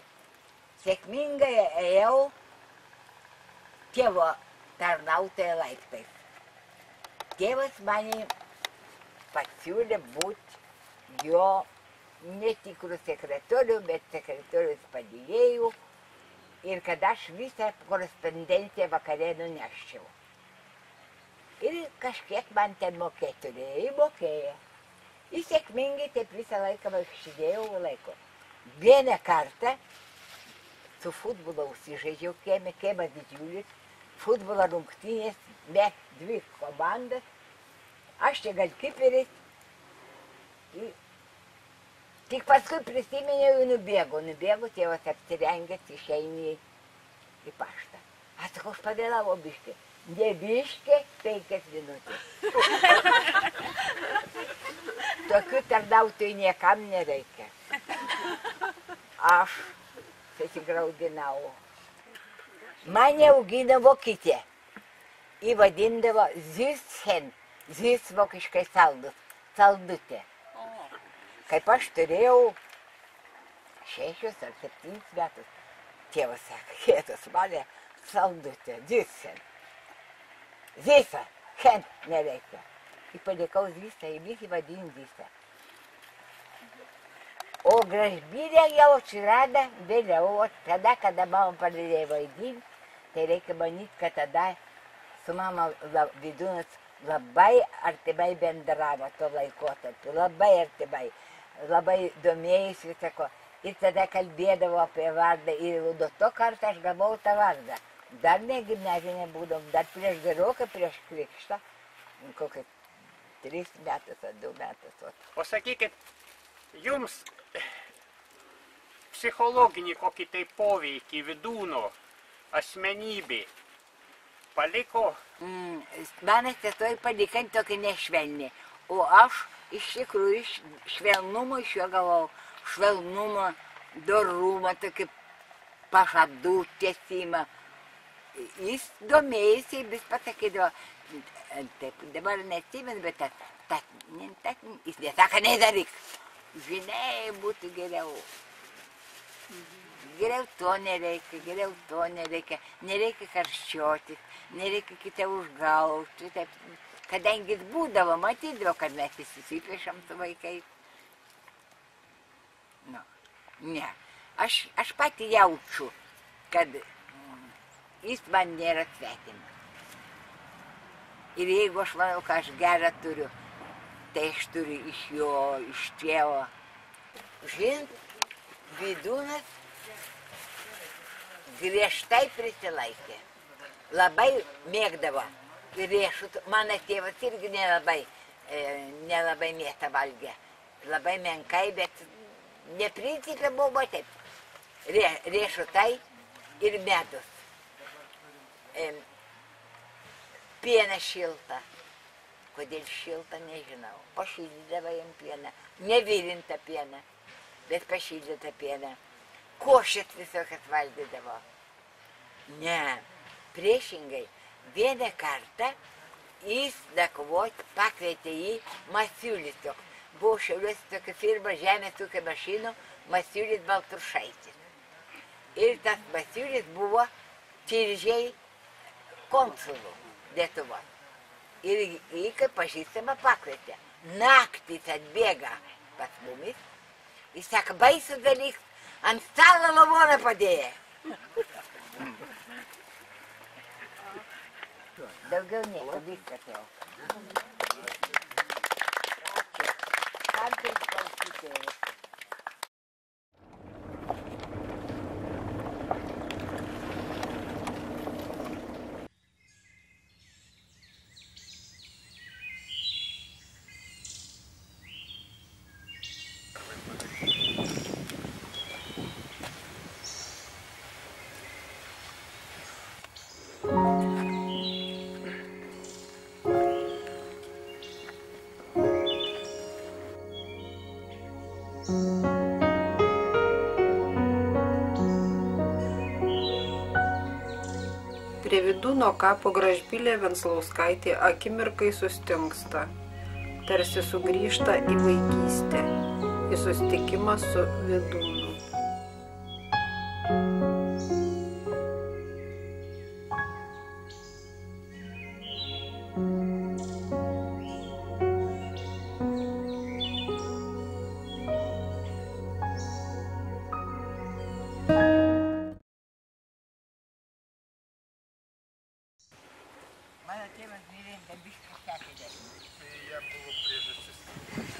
Sėkmingai ėjau tėvo tarnautojo laiptais. Tėvas mane pasiūlė būti jo netikrų sekretorių, bet sekretorius padėjėjų ir kad aš visą korespondenciją vakarė nuneščiau. Ir kažkiek man ten mokėti turėjo, mokėjo. Ir sėkmingai taip visą laiką vaikštinėjau laiko. Vieną kartą su futbolu užsižaidžiau kiemas didžiulis, futbolo rungtynės, mes dvi komandas, aš čia gal kiperis. Tik paskui prisiminiau ir nubėgu, tėvas apsirengęs, išeini į paštą. Aš sakau, aš pavėlavau biškį. Ne biškį, 5 minutės. tokių tarnautojų niekam nereikia. Aš susigraudinau. Mane augino vokytė. Įvadindavo Süßchen. Süß vokiškai saldutė. Kaip aš turėjau 6 ar 7 metus, tėvas sako, Jėzus mane saldutė, Süßchen. Zysa, hen nereikia. Ir palikau Zysą, ir visi vadin Zysą. O Gražbylė jau atsirado vėliau, tada, kada mama pradėjo vaidinti, tai reikia manyti, kad tada su mama Vidūnas labai artimai bendravo to laikotarpiu, labai artimai, labai domėjus visako. Ir tada kalbėdavo apie vardą ir nuo to kartą aš gavau tą vardą. Dar ne gimnazinė būdom, dar gerokai prieš krikštą, kokią 3 metus ar 2 metus. O sakykit, jums psichologinį kokį tai poveikį Vidūno asmenybė paliko? Mano sesuo paliko tokį nešvelnį, o aš iš tikrųjų švelnumo iš jo gavau, švelnumo, dorumą, tokį pažadų tiesimą. Jis domėjusi, vis pasakydavo, taip, dabar neatsimenu, bet jis nesako, nedaryk. Žinai, būtų geriau. Geriau to nereikia, nereikia karščiotis, nereikia kitą užgauti. Kadangi jis būdavo, matydavo, kad mes įsipešam su vaikais. Ne, aš pati jaučiu, kad jis man nėra svetimas. Ir jeigu aš manau, kad aš gerą turiu, tai aš turiu iš jo, iš tėvo. Žinot, Vidūnas griežtai prisilaikė. Labai mėgdavo riešutų. Mano tėvas irgi nelabai mėtą valgė. Labai menkai, bet neprincipė buvo taip. Riešutai ir medus. Pieną šiltą. Kodėl šiltą, nežinau. Pašildydavo jam pieną. Nevirintą pieną, bet pašildytą pieną. Košės visokias valgydavo. Ne, priešingai. Vieną kartą jis nakvot pakvietė jį Masiulis toks. Buvo Šiauliuose tokia firma žemės ūkio mašinų Masiulis Baltrušaitis. Ir tas Masiulis buvo Tilžiai konsulų Lietuvos. Ir jį kaip pažįstama pakvietė. Naktis atbėga pas mumis. Jis sako, baisus dalykas, ant stalo lavoną padėjo. Daugiau nieko, viskas jau. Kartais klausytėjus. Prie Vidūno kapo Gražbylė Venclauskaitė akimirkai sustingsta, tarsi sugrįžta į vaikystę, į susitikimą su Vidūnu.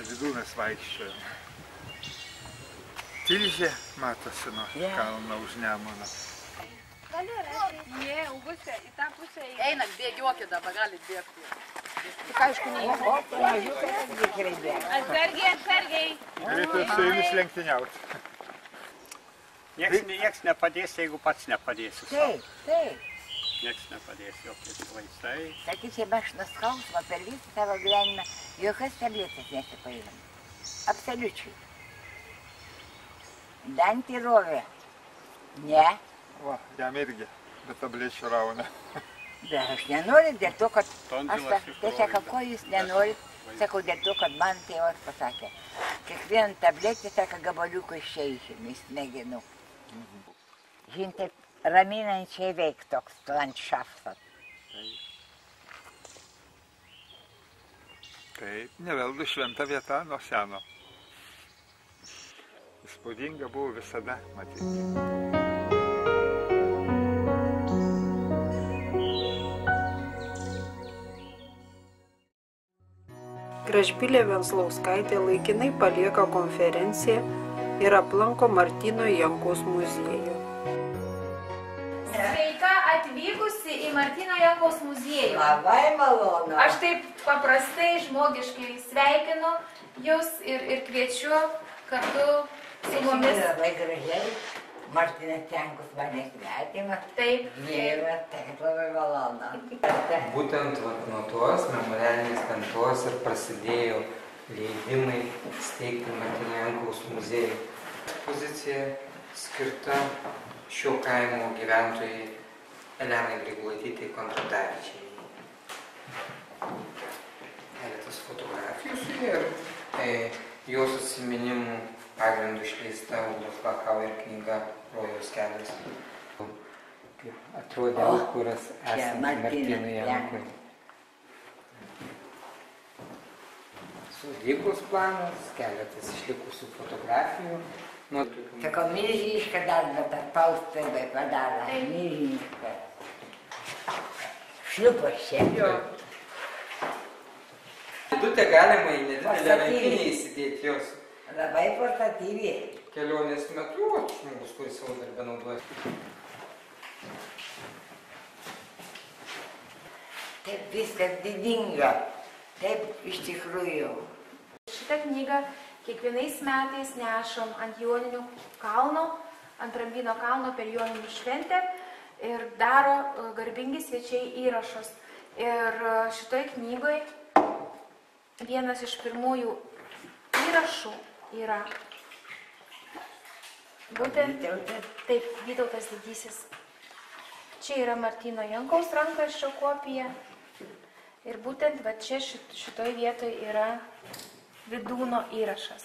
Vidūnas vaikščiojo. Tilžė matosi nuo kalno už Nemuno. Ne, Augustė, į tą pusę eina. Einat, bėgiokit dabar, galit bėgti. Tik aišku, atsargiai. Galėtų su jumis lenktyniauti. Nieks nepadės, jeigu pats nepadėsi. Taip. Nieks nepadės, jokiais vaistai. Sakyčiau, aš nuo skausmo per visą savo gyvenimą jokios tabletės nesipaimam. Absoliučiai. Dantį rovė. Ne. Va, jam irgi, bet tablečių rauna. Bet aš nenoriu dėl to, kad... Tai sako, ko jūs nenorit? Sakau, dėl to, kad man tėvas pasakė. Kiekvieną tabletį, sako, gabaliuką išeisim, į smegenų. Žin, taip raminančiai veik toks landšaftas. Taip, neveldu šventa vieta nuo seno. Įspūdinga buvo visada matyti. Gražbylė Venclauskaitė laikinai palieka konferenciją ir aplanko Martyno Jankaus muziejų. Sveika atvykusi į Martyno Jankaus muziejų. Labai malonu. Aš taip paprastai, žmogiškai sveikinu jūs ir kviečiu kartu su mumis. Labai gražiai. Martynas Jankus mane svetima. Taip. Dievas, taip labai malonu. Būtent nuo tos memorialinės lentos ir prasidėjo leidimai steigti Martyno Jankaus muziejų. Ekspozicija skirta šio kaimo gyventojai Elenai Grigulaitytei Kondratavičiai. Keletas fotografijų su jie ir jos atsiminimų pagrindų išleista Ūlos Bakauer knyga Rojaus kelias. Kaip atrodė kuras esant Martynui Jankui. Sodybos planas, keletas išlikusių fotografijų. Sakau, milžinišką darbą tarpausta padarė. Milžinišką. Šliupas čia. Vidutę galima į nedidelę rankinę įsidėti jos. Labai portatyviai. Kelionės metu, žmogus, kuris savo darbę naudoja. Taip viskas didinga. Taip iš tikrųjų. Šitą knygą kiekvienais metais nešam ant Joninių kalno, ant Rambino kalno per Joninių šventę ir daro garbingi svečiai įrašus. Ir šitoj knygoj vienas iš pirmųjų įrašų yra būtent taip, Vytautas Didysis. Čia yra Martyno Jankaus rankraščio kopija ir būtent va čia šitoj vietoj yra Vidūno įrašas.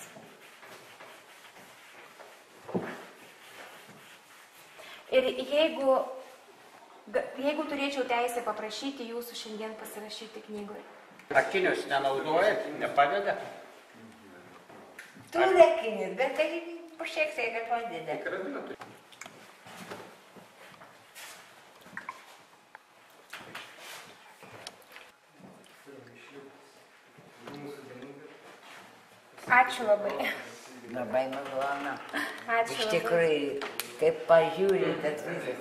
Ir jeigu turėčiau teisę paprašyti jūsų šiandien pasirašyti knygoje. Akinius nenaudojat, nepadeda? Turi akinius, bet tai pašiek tai, kad padeda. Ačiū labai. Labai malonu. Ačiū Iš tikrųjų, kaip pažiūrė, tas visas.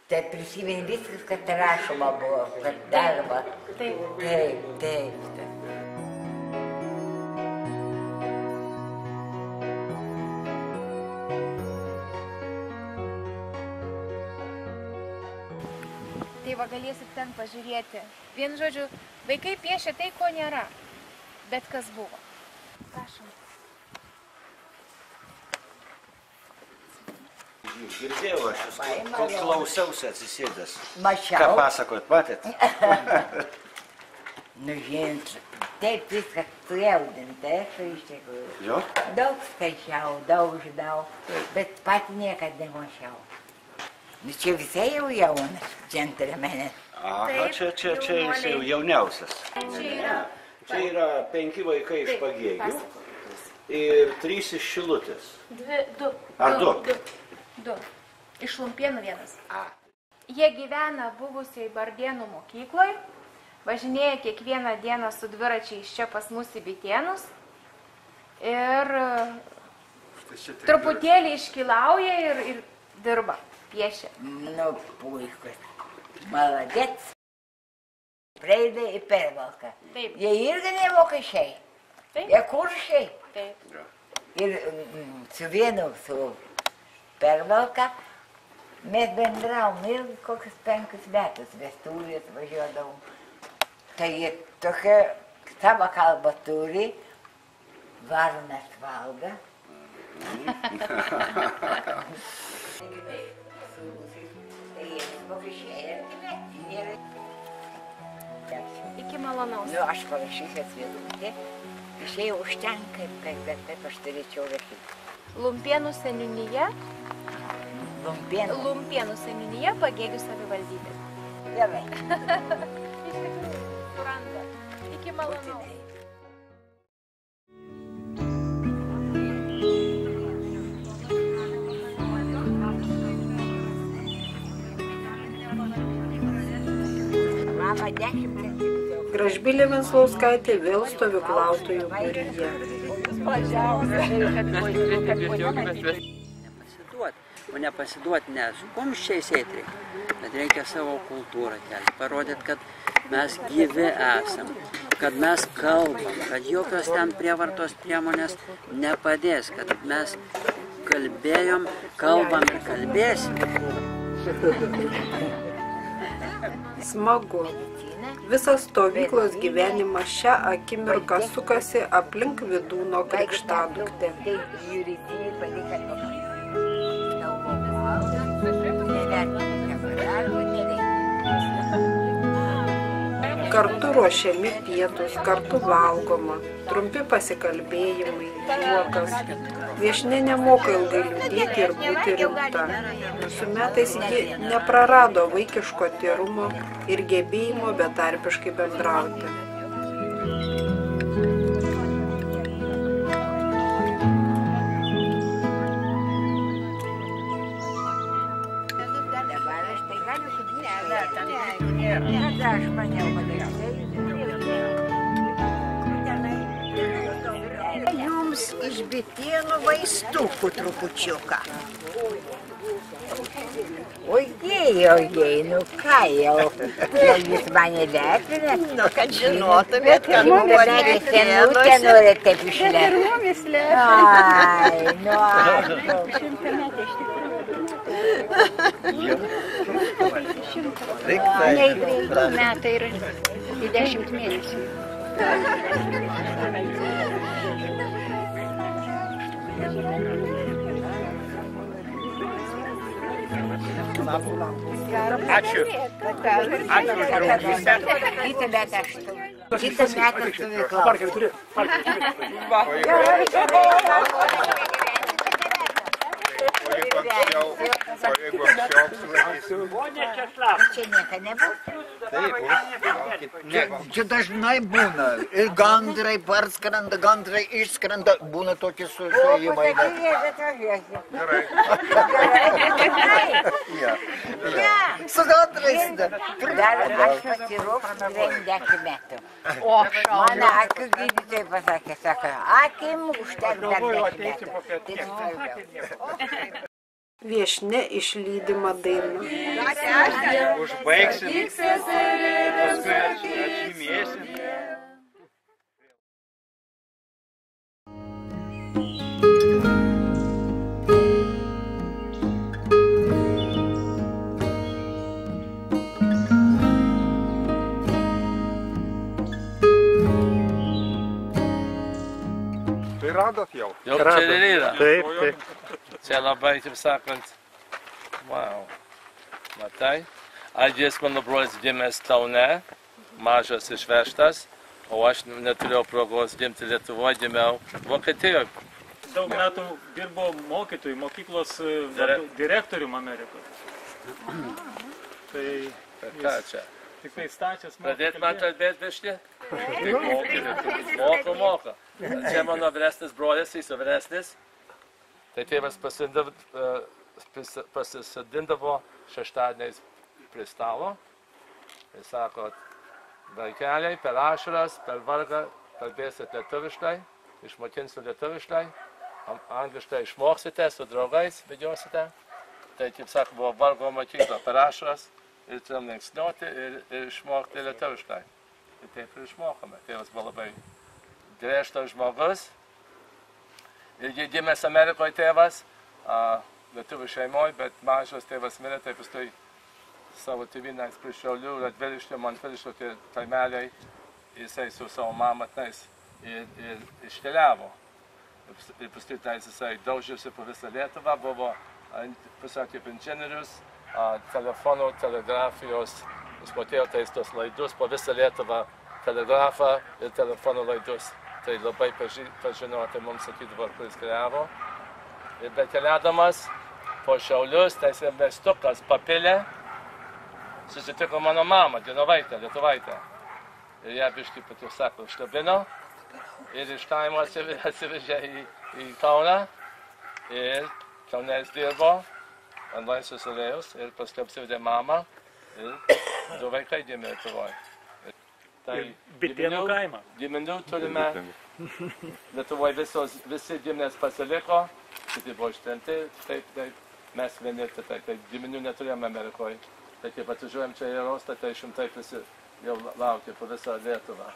Tai prisimeni viskas, kad rašoma buvo, kad darba. Taip. Taip, taip. Tai va galėsit ten pažiūrėti. Vienu žodžiu, vaikai piešia tai, ko nėra, bet kas buvo. Prašom. Girdėjau aš jūs, klausiausi atsisėdęs. Mačiau. Ką pasakot, matėt? Nu, žinot, taip viskas sujaudinta, esu iš tikrųjų. Jo? Daug skaičiau, daug žinau, bet pati niekad nemačiau. Nu, čia visai jau jaunas džentelmenis. Aha, čia jis jau jauniausias. Čia yra 5 vaikai iš Pagėgių ir 3 iš Šilutės. 2. Ar 2? 2. Iš Lumpėnų vienas. Jie gyvena buvusiai Bardėnų mokykloje, važinėja kiekvieną dieną su dviračiais čia pas mus į Bitėnus ir truputėlį iškilauja ir dirba, piešia. Nu, puikus. Maladėts. Preidai į Pervalką. Taip. Jie irgi nevokaišiai. Taip. Jie kuršiai. Taip. Ir su vienu, su Pervalka, mes bendravom ilgi kokius 5 metus vestuvės važiuodavom. Tai jie tokia savo kalbą turi, Varnas valga. Iki malonaus. Nu, aš parašysiu atvirutį. Išėjau užtenka, kaip aš turėčiau rašyti. Lumpėnų seniūnija. Lumpėnų. Lumpėnų seniūnija Pagėgių savivaldybė. Gerai. Iš tikrųjų, suranda. Iki malonaus. Gražbylė Venclauskaitė vėl stovyklautojų būryje. O nepasiduoti ne su kumščiais eit reikia, bet reikia savo kultūrą kelti, parodyti, kad mes gyvi esam, kad mes kalbam, kad jokios ten prievartos priemonės nepadės, kad mes kalbėjom, kalbam ir kalbėsim. Smagu. Visas stovyklos gyvenimas šią akimirką sukasi aplink Vydūno krikštaduktę. Kartu ruošiami pietus, kartu valgoma, trumpi pasikalbėjimai, juokas. Viešnia nemoka ilgai liūdėti ir būti rimta. Su metais ji neprarado vaikiško tyrumo ir gebėjimo betarpiškai bendrauti. Jums iš Bitėnų vaistukų trupučiuką. Ojei, nu ką jau, jūs mane lepinat? Nu, kad žinotumėt, kad buvo Bitėnuose nori taip išlepinti. Ir mumis lepinat. Ai, nu aš. Šimtametė iš tikrųjų. Nei 2 metai ir 10 mėnesių. Ačiū. Ačiū už draugystę. Kitą metą stovykla. Jeigu anksčiau apsilankysiu. Čia nieka nebus. Čia dažnai būna. Ir gandrai parskrenda, gandrai išskrenda. Būna tokie sužaidimai. Gerai. Su gandrais. Dar aš pasiruošiu 90 metų. Mano akių gydytojai pasakė, sako, akim užteks dar 10 metų. Viešnia išlydima daina. Užbaigsim, paskui atžymėsim. Tai radot jau? Jau čia ir yra. Taip, taip. Čia labai, taip sakant, wow. Matai? Algis mano brolis gimęs Kaune, mažas išvežtas, o aš neturėjau progos gimti Lietuvoje, gimiau Vokietijoje. Daug metų dirbo mokytojų, mokyklos direktorium Amerikoje. Tai ką čia? Tik tai stačias mokytojų. Pradėt man kalbėti biškį? Tik moka. Čia mano vyresnis brolis, jis vyresnis. Tai tėvas pasisodindavo šeštadieniais prie stalo. Ir sako, vaikeliai, per ašaras, per vargą kalbėsit lietuviškai, išmokinsiu lietuviškai, angliškai išmoksite, su draugais vedžiosite. Tai, kaip sako, buvo vargo mokykla per ašaras ir turim linksniuoti ir išmokti lietuviškai. Ir taip ir išmokome. Tėvas buvo labai griežtas žmogus. Ir gimęs Amerikoje tėvas, lietuvių šeimoje, bet mažas tėvas mirė, taip paskui savo tėvynais prie Šiaulių, Radviliškio, Manviliškio kaimeliai, jisai su savo mama tenais ir iškeliavo. ir paskui jisai daužėsi po visą Lietuvą, buvo pasakė inžinierius, telefonų, telegrafijos, jis mokėjo tos laidus po visą Lietuvą, telegrafą ir telefonų laidus. Tai labai pažinoti mums sakydavo, kur jis keliavo. Ir bekeliadamas po Šiaulius, tai miestukas Papilė, susitiko mano mamą, Genovaitę, Lietuvaitę. Ir ją biškį pat jau sako, štabino. Ir iš kaimo atsivežė į Kauną. Ir Kaune jis dirbo ant Laisvės alėjos. Ir paskui apsivedė mamą. Ir 2 vaikai gimė Lietuvoje. Tai Bitėnų kaimą. Giminių turime. Lietuvoje visi giminės pasiliko. Kiti buvo ištremti. Taip. Mes vieni, tai giminių neturėjome Amerikoje. Tai kaip atvažiuojam čia į Rostą, tai šimtai jau laukia po visą Lietuvą.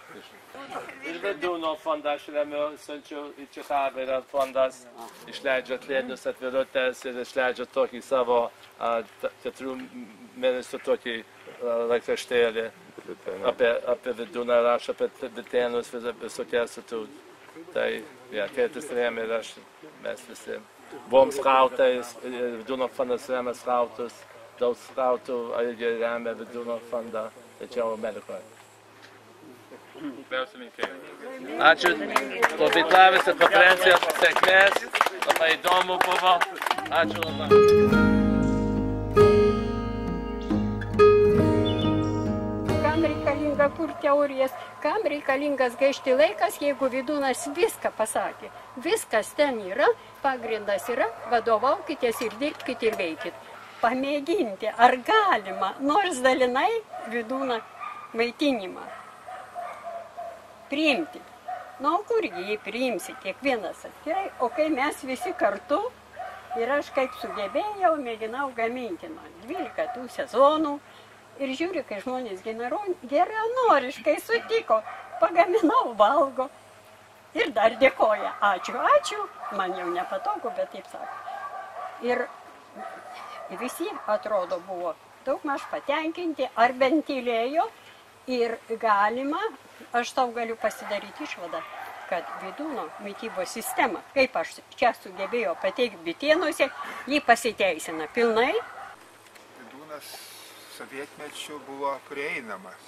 Ir Vidūno fondą aš remiu, siunčiu į Čikagą, yra fondas, išleidžia atliedinius atvirutės ir išleidžia tokį savo 4 mėnesių tokį laikraštėlį apie Vidūną, rašo apie Bitėnus, visokias tų. Tai, tėtis rėmė ir mes visi. Buvom skautais, Vidūno fondas remia skautus, daug skautų irgi remia Vidūno fondą, tačiau Amerikoje. Ačiū, Stovyklavėse konferencijos sėkmės, labai įdomu buvo. Ačiū labai. Reikalinga kur teorijas, kam reikalingas gaišti laikas, jeigu Vidūnas viską pasakė. Viskas ten yra, pagrindas yra, vadovaukitės ir dirbkit ir veikit. Pamėginti, ar galima, nors dalinai Vidūną maitinimą priimti. Nu, kur jį priimsi, kiekvienas atskirai, o kai mes visi kartu ir aš kaip sugebėjau, mėginau gaminti 12 tų sezonų. Ir žiūri, kai žmonės geranoriškai sutiko, pagaminau, valgo ir dar dėkoja. Ačiū, man jau nepatogu, bet taip sako. Ir visi, atrodo, buvo daugmaž patenkinti, ar bent tylėjo ir galima, aš tau galiu pasidaryti išvadą, kad Vidūno mitybos sistema, kaip aš čia sugebėjau pateikti Bitėnuose, jį pasiteisina pilnai. Vidūnas sovietmečiu buvo prieinamas.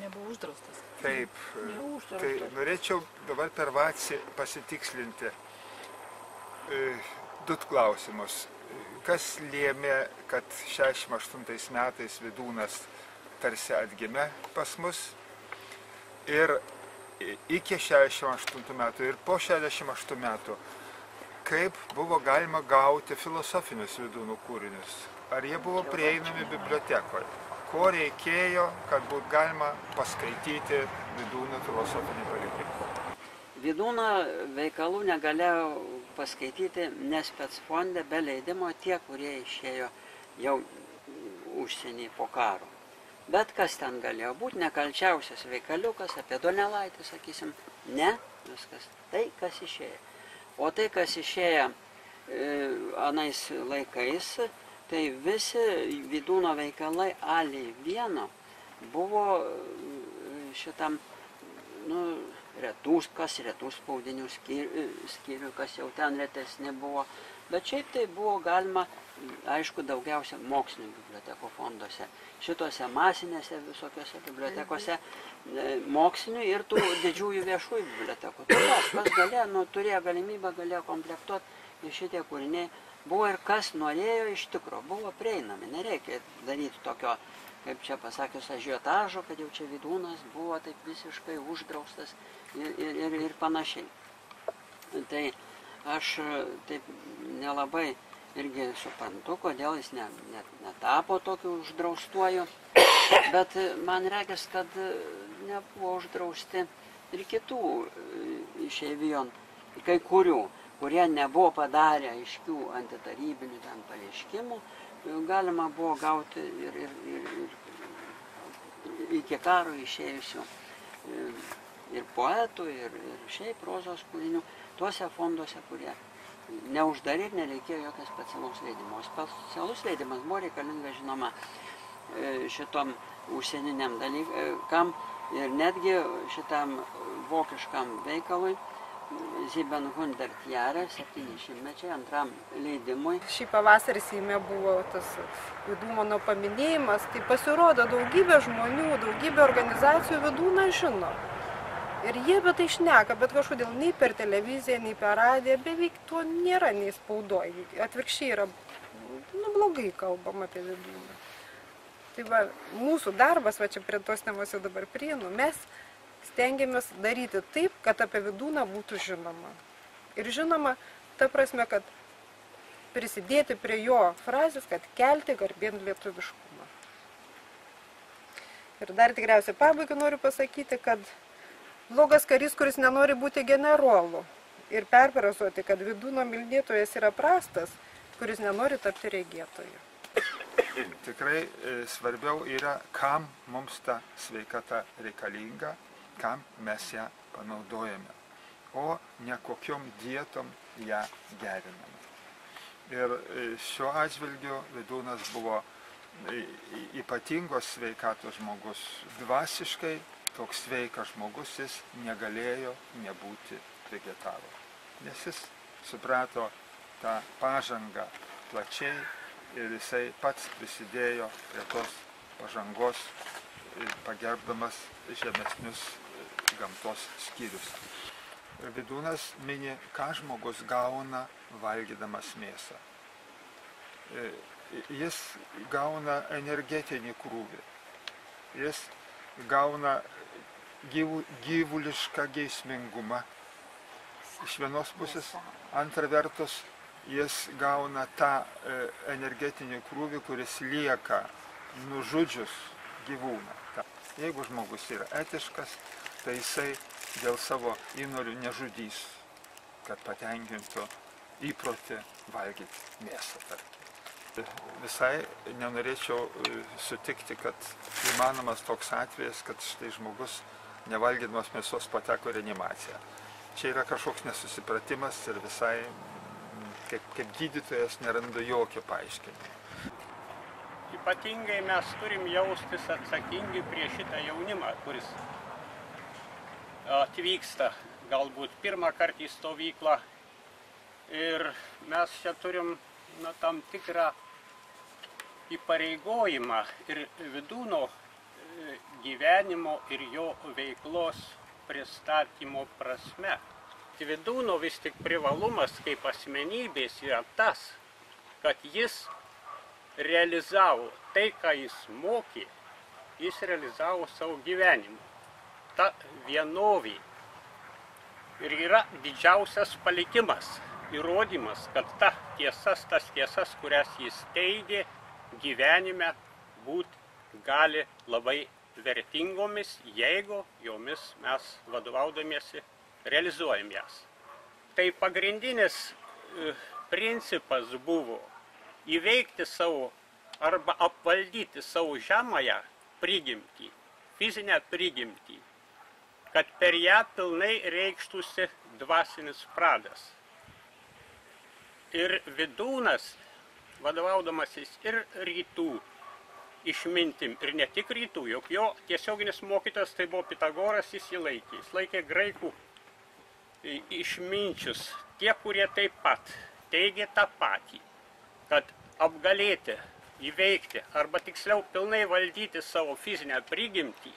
Nebuvo uždraustas. Taip. Tai norėčiau dabar per Vacį pasitikslinti 2 klausimus. Kas lėmė, kad 68 metais Vidūnas tarsi atgimė pas mus ir iki 68 metų ir po 68 metų, kaip buvo galima gauti filosofinius Vidūnų kūrinius? Ar jie buvo prieinami bibliotekoje? Ko reikėjo, kad būtų galima paskaityti Vidūno filosofinį palikimą? Vidūno veikalų negalėjau paskaityti, nes specfonde be leidimo tie, kurie išėjo jau užsienį po karo. Bet kas ten galėjo būti, nekalčiausias veikaliukas apie Donelaitį, sakysim, ne, viskas. Tai, kas išėjo. O tai, kas išėjo anais laikais, tai visi Vidūno veikalai A1 buvo šitam, retų spaudinių skyrių, kas jau ten retesnė buvo. Bet šiaip tai buvo galima, aišku, daugiausia mokslinių bibliotekų fonduose. Šituose masinėse visokiose bibliotekose mokslinių ir tų didžiųjų viešųjų bibliotekų. Kas galėjo, turėjo galimybę, galėjo komplektuoti ir šitie kūriniai. Buvo ir kas norėjo iš tikro, buvo prieinami, nereikia daryti tokio, kaip čia pasakius, ažiotažo, kad jau čia Vidūnas buvo taip visiškai uždraustas ir panašiai. Tai aš taip nelabai irgi suprantu, kodėl jis netapo tokiu uždraustuoju, bet man regis, kad nebuvo uždrausti ir kitų išeivijon, kai kurių, kurie nebuvo padarę aiškių antitarybinių ten pareiškimų, galima buvo gauti ir iki karo išėjusių ir poetų, ir šiaip prozos kūrinių, tuose fonduose, kurie neuždarė ir nereikėjo jokio specialaus leidimo. Specialus leidimas buvo reikalinga, žinoma, šitom užsieniniam dalykam ir netgi šitam vokiškam veikalui Sieben hundert Jahre, 700 antram leidimui. Šį pavasarį Seime buvo tas Vydūno paminėjimas, tai pasirodo daugybė žmonių, daugybė organizacijų Vydūną žino. Ir jie apie tai šneka, bet kažkodėl nei per televiziją, nei per radiją, beveik to nėra, nei spaudoj. Atvirkščiai yra, blogai kalbam apie Vydūną. Tai va, mūsų darbas, va čia prie tos temos jau dabar Prienų, mes stengiamės daryti taip, kad apie Vydūną būtų žinoma. Ir žinoma, ta prasme, kad prisidėti prie jo frazės, kad kelti garbėn lietuviškumą. Ir dar tikriausiai pabaigai noriu pasakyti, kad blogas karys, kuris nenori būti generolu ir perparasuoti, kad Vydūno mylėtojas yra prastas, kuris nenori tapti regėtoju. Tikrai svarbiau yra, kam mums ta sveikata reikalinga, kam mes ją panaudojame, o ne kokiom dietom ją geriname. Ir šiuo atžvilgiu Vydūnas buvo ypatingos sveikatos žmogus. Dvasiškai toks sveikas žmogus, jis negalėjo nebūti vegetaru. Nes jis suprato tą pažangą plačiai ir jisai pats prisidėjo prie tos pažangos, pagerbdamas žemesnius gamtos skyrius. Vydūnas mini, ką žmogus gauna valgydamas mėsą. Jis gauna energetinį krūvį. Jis gauna gyvulišką geismingumą. Iš vienos pusės, antra vertus, jis gauna tą energetinį krūvį, kuris lieka nužudžius gyvūną. Jeigu žmogus yra etiškas, tai jisai dėl savo įnorių nežudys, kad patenkintų įprotį valgyti mėsą, tarkim. Visai nenorėčiau sutikti, kad įmanomas toks atvejas, kad štai žmogus nevalgydamas mėsos pateko reanimaciją. Čia yra kažkoks nesusipratimas ir visai kaip gydytojas nerandu jokio paaiškinimo. Ypatingai mes turim jaustis atsakingi prieš šitą jaunimą, kuris atvyksta galbūt pirmą kartą į stovyklą. Ir mes čia turim tam tikrą įpareigojimą ir Vydūno gyvenimo ir jo veiklos pristatymo prasme. Vydūno vis tik privalumas kaip asmenybės yra tas, kad jis realizavo tai, ką jis mokė, jis realizavo savo gyvenimu. Ta vienovė ir yra didžiausias palikimas, įrodymas, kad tas tiesas, kurias jis teigė, gyvenime būt gali labai vertingomis, jeigu jomis mes vadovaudamiesi realizuojam jas. Tai pagrindinis principas buvo įveikti savo arba apvaldyti savo žemąją prigimtį, fizinę prigimtį, kad per ją pilnai reikštųsi dvasinis pradas. Ir Vydūnas, vadovaudamasis ir rytų išmintim, ir ne tik rytų, juk jo tiesioginis mokytas tai buvo Pitagoras, jis jį laikė. Jis laikė graikų išminčius, tie, kurie taip pat teigė tą patį, kad apgalėti, įveikti, arba tiksliau pilnai valdyti savo fizinę prigimtį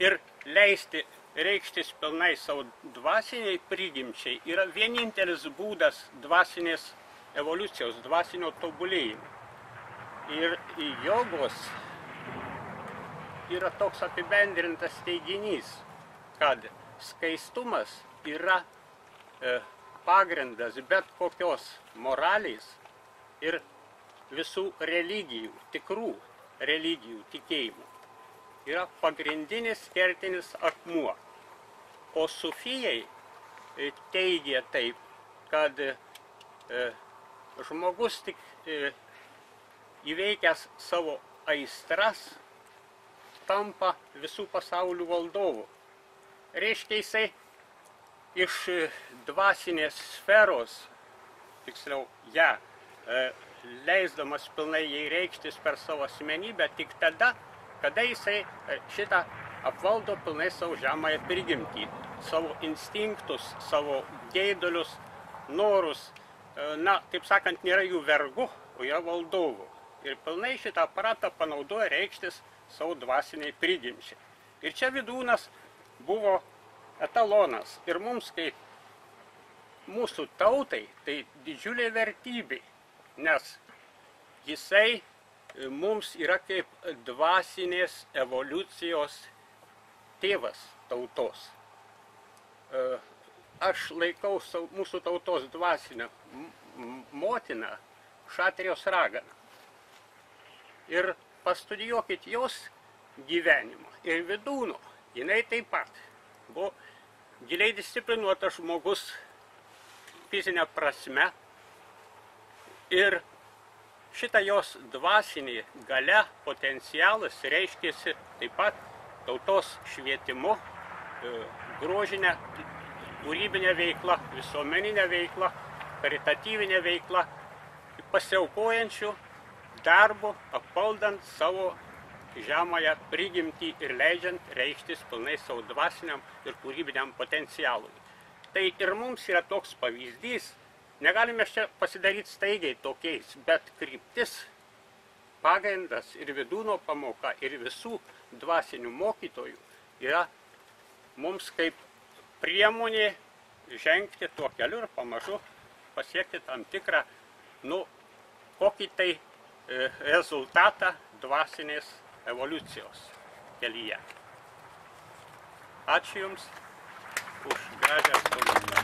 ir leisti reikštis pilnai savo dvasiniai prigimčiai yra vienintelis būdas dvasinės evoliucijos, dvasinio tobulėjimo. Ir jogos yra toks apibendrintas teiginys, kad skaistumas yra pagrindas bet kokios moralės ir visų religijų, tikrų religijų tikėjimų. Yra pagrindinis kertinis akmuo. O sufijai teigia taip, kad žmogus tik įveikęs savo aistras tampa visų pasaulių valdovu. Reiškia, jisai iš dvasinės sferos, tiksliau ją, leisdamas pilnai jai reikštis per savo asmenybę, tik tada, kada jisai šitą apvaldo pilnai savo žemąją prigimtį, savo instinktus, savo geidulius, norus. Na, taip sakant, nėra jų vergu, o jie valdovų. Ir pilnai šitą aparatą panaudoja reikštis savo dvasiniai prigimčiai. Ir čia Vydūnas buvo etalonas. Ir mums, kaip mūsų tautai, tai didžiulė vertybė, nes jisai mums yra kaip dvasinės evoliucijos tėvas tautos. Aš laikau mūsų tautos dvasinę motiną Šatrijos raganą. Ir pastudijuokit jos gyvenimą. Ir Vydūno, jinai taip pat buvo giliai disciplinuotas žmogus fizinė prasme. Ir šitą jos dvasinį galia, potencialas reiškėsi taip pat tautos švietimu, grožinę, kūrybinę veiklą, visuomeninę veiklą, karitatyvinę veiklą, pasiaukojančių darbu, apvaldant savo žemąją prigimtį ir leidžiant reikštis pilnai savo dvasiniam ir kūrybiniam potencialui. Tai ir mums yra toks pavyzdys, negalime čia pasidaryti staigiai tokiais, bet kryptis, pagrindas ir Vydūno pamoka ir visų dvasinių mokytojų yra mums kaip priemonė žengti tuo keliu ir pamažu pasiekti tam tikrą, kokį tai rezultatą dvasinės evoliucijos kelyje. Ačiū Jums už gražią ekspoziciją.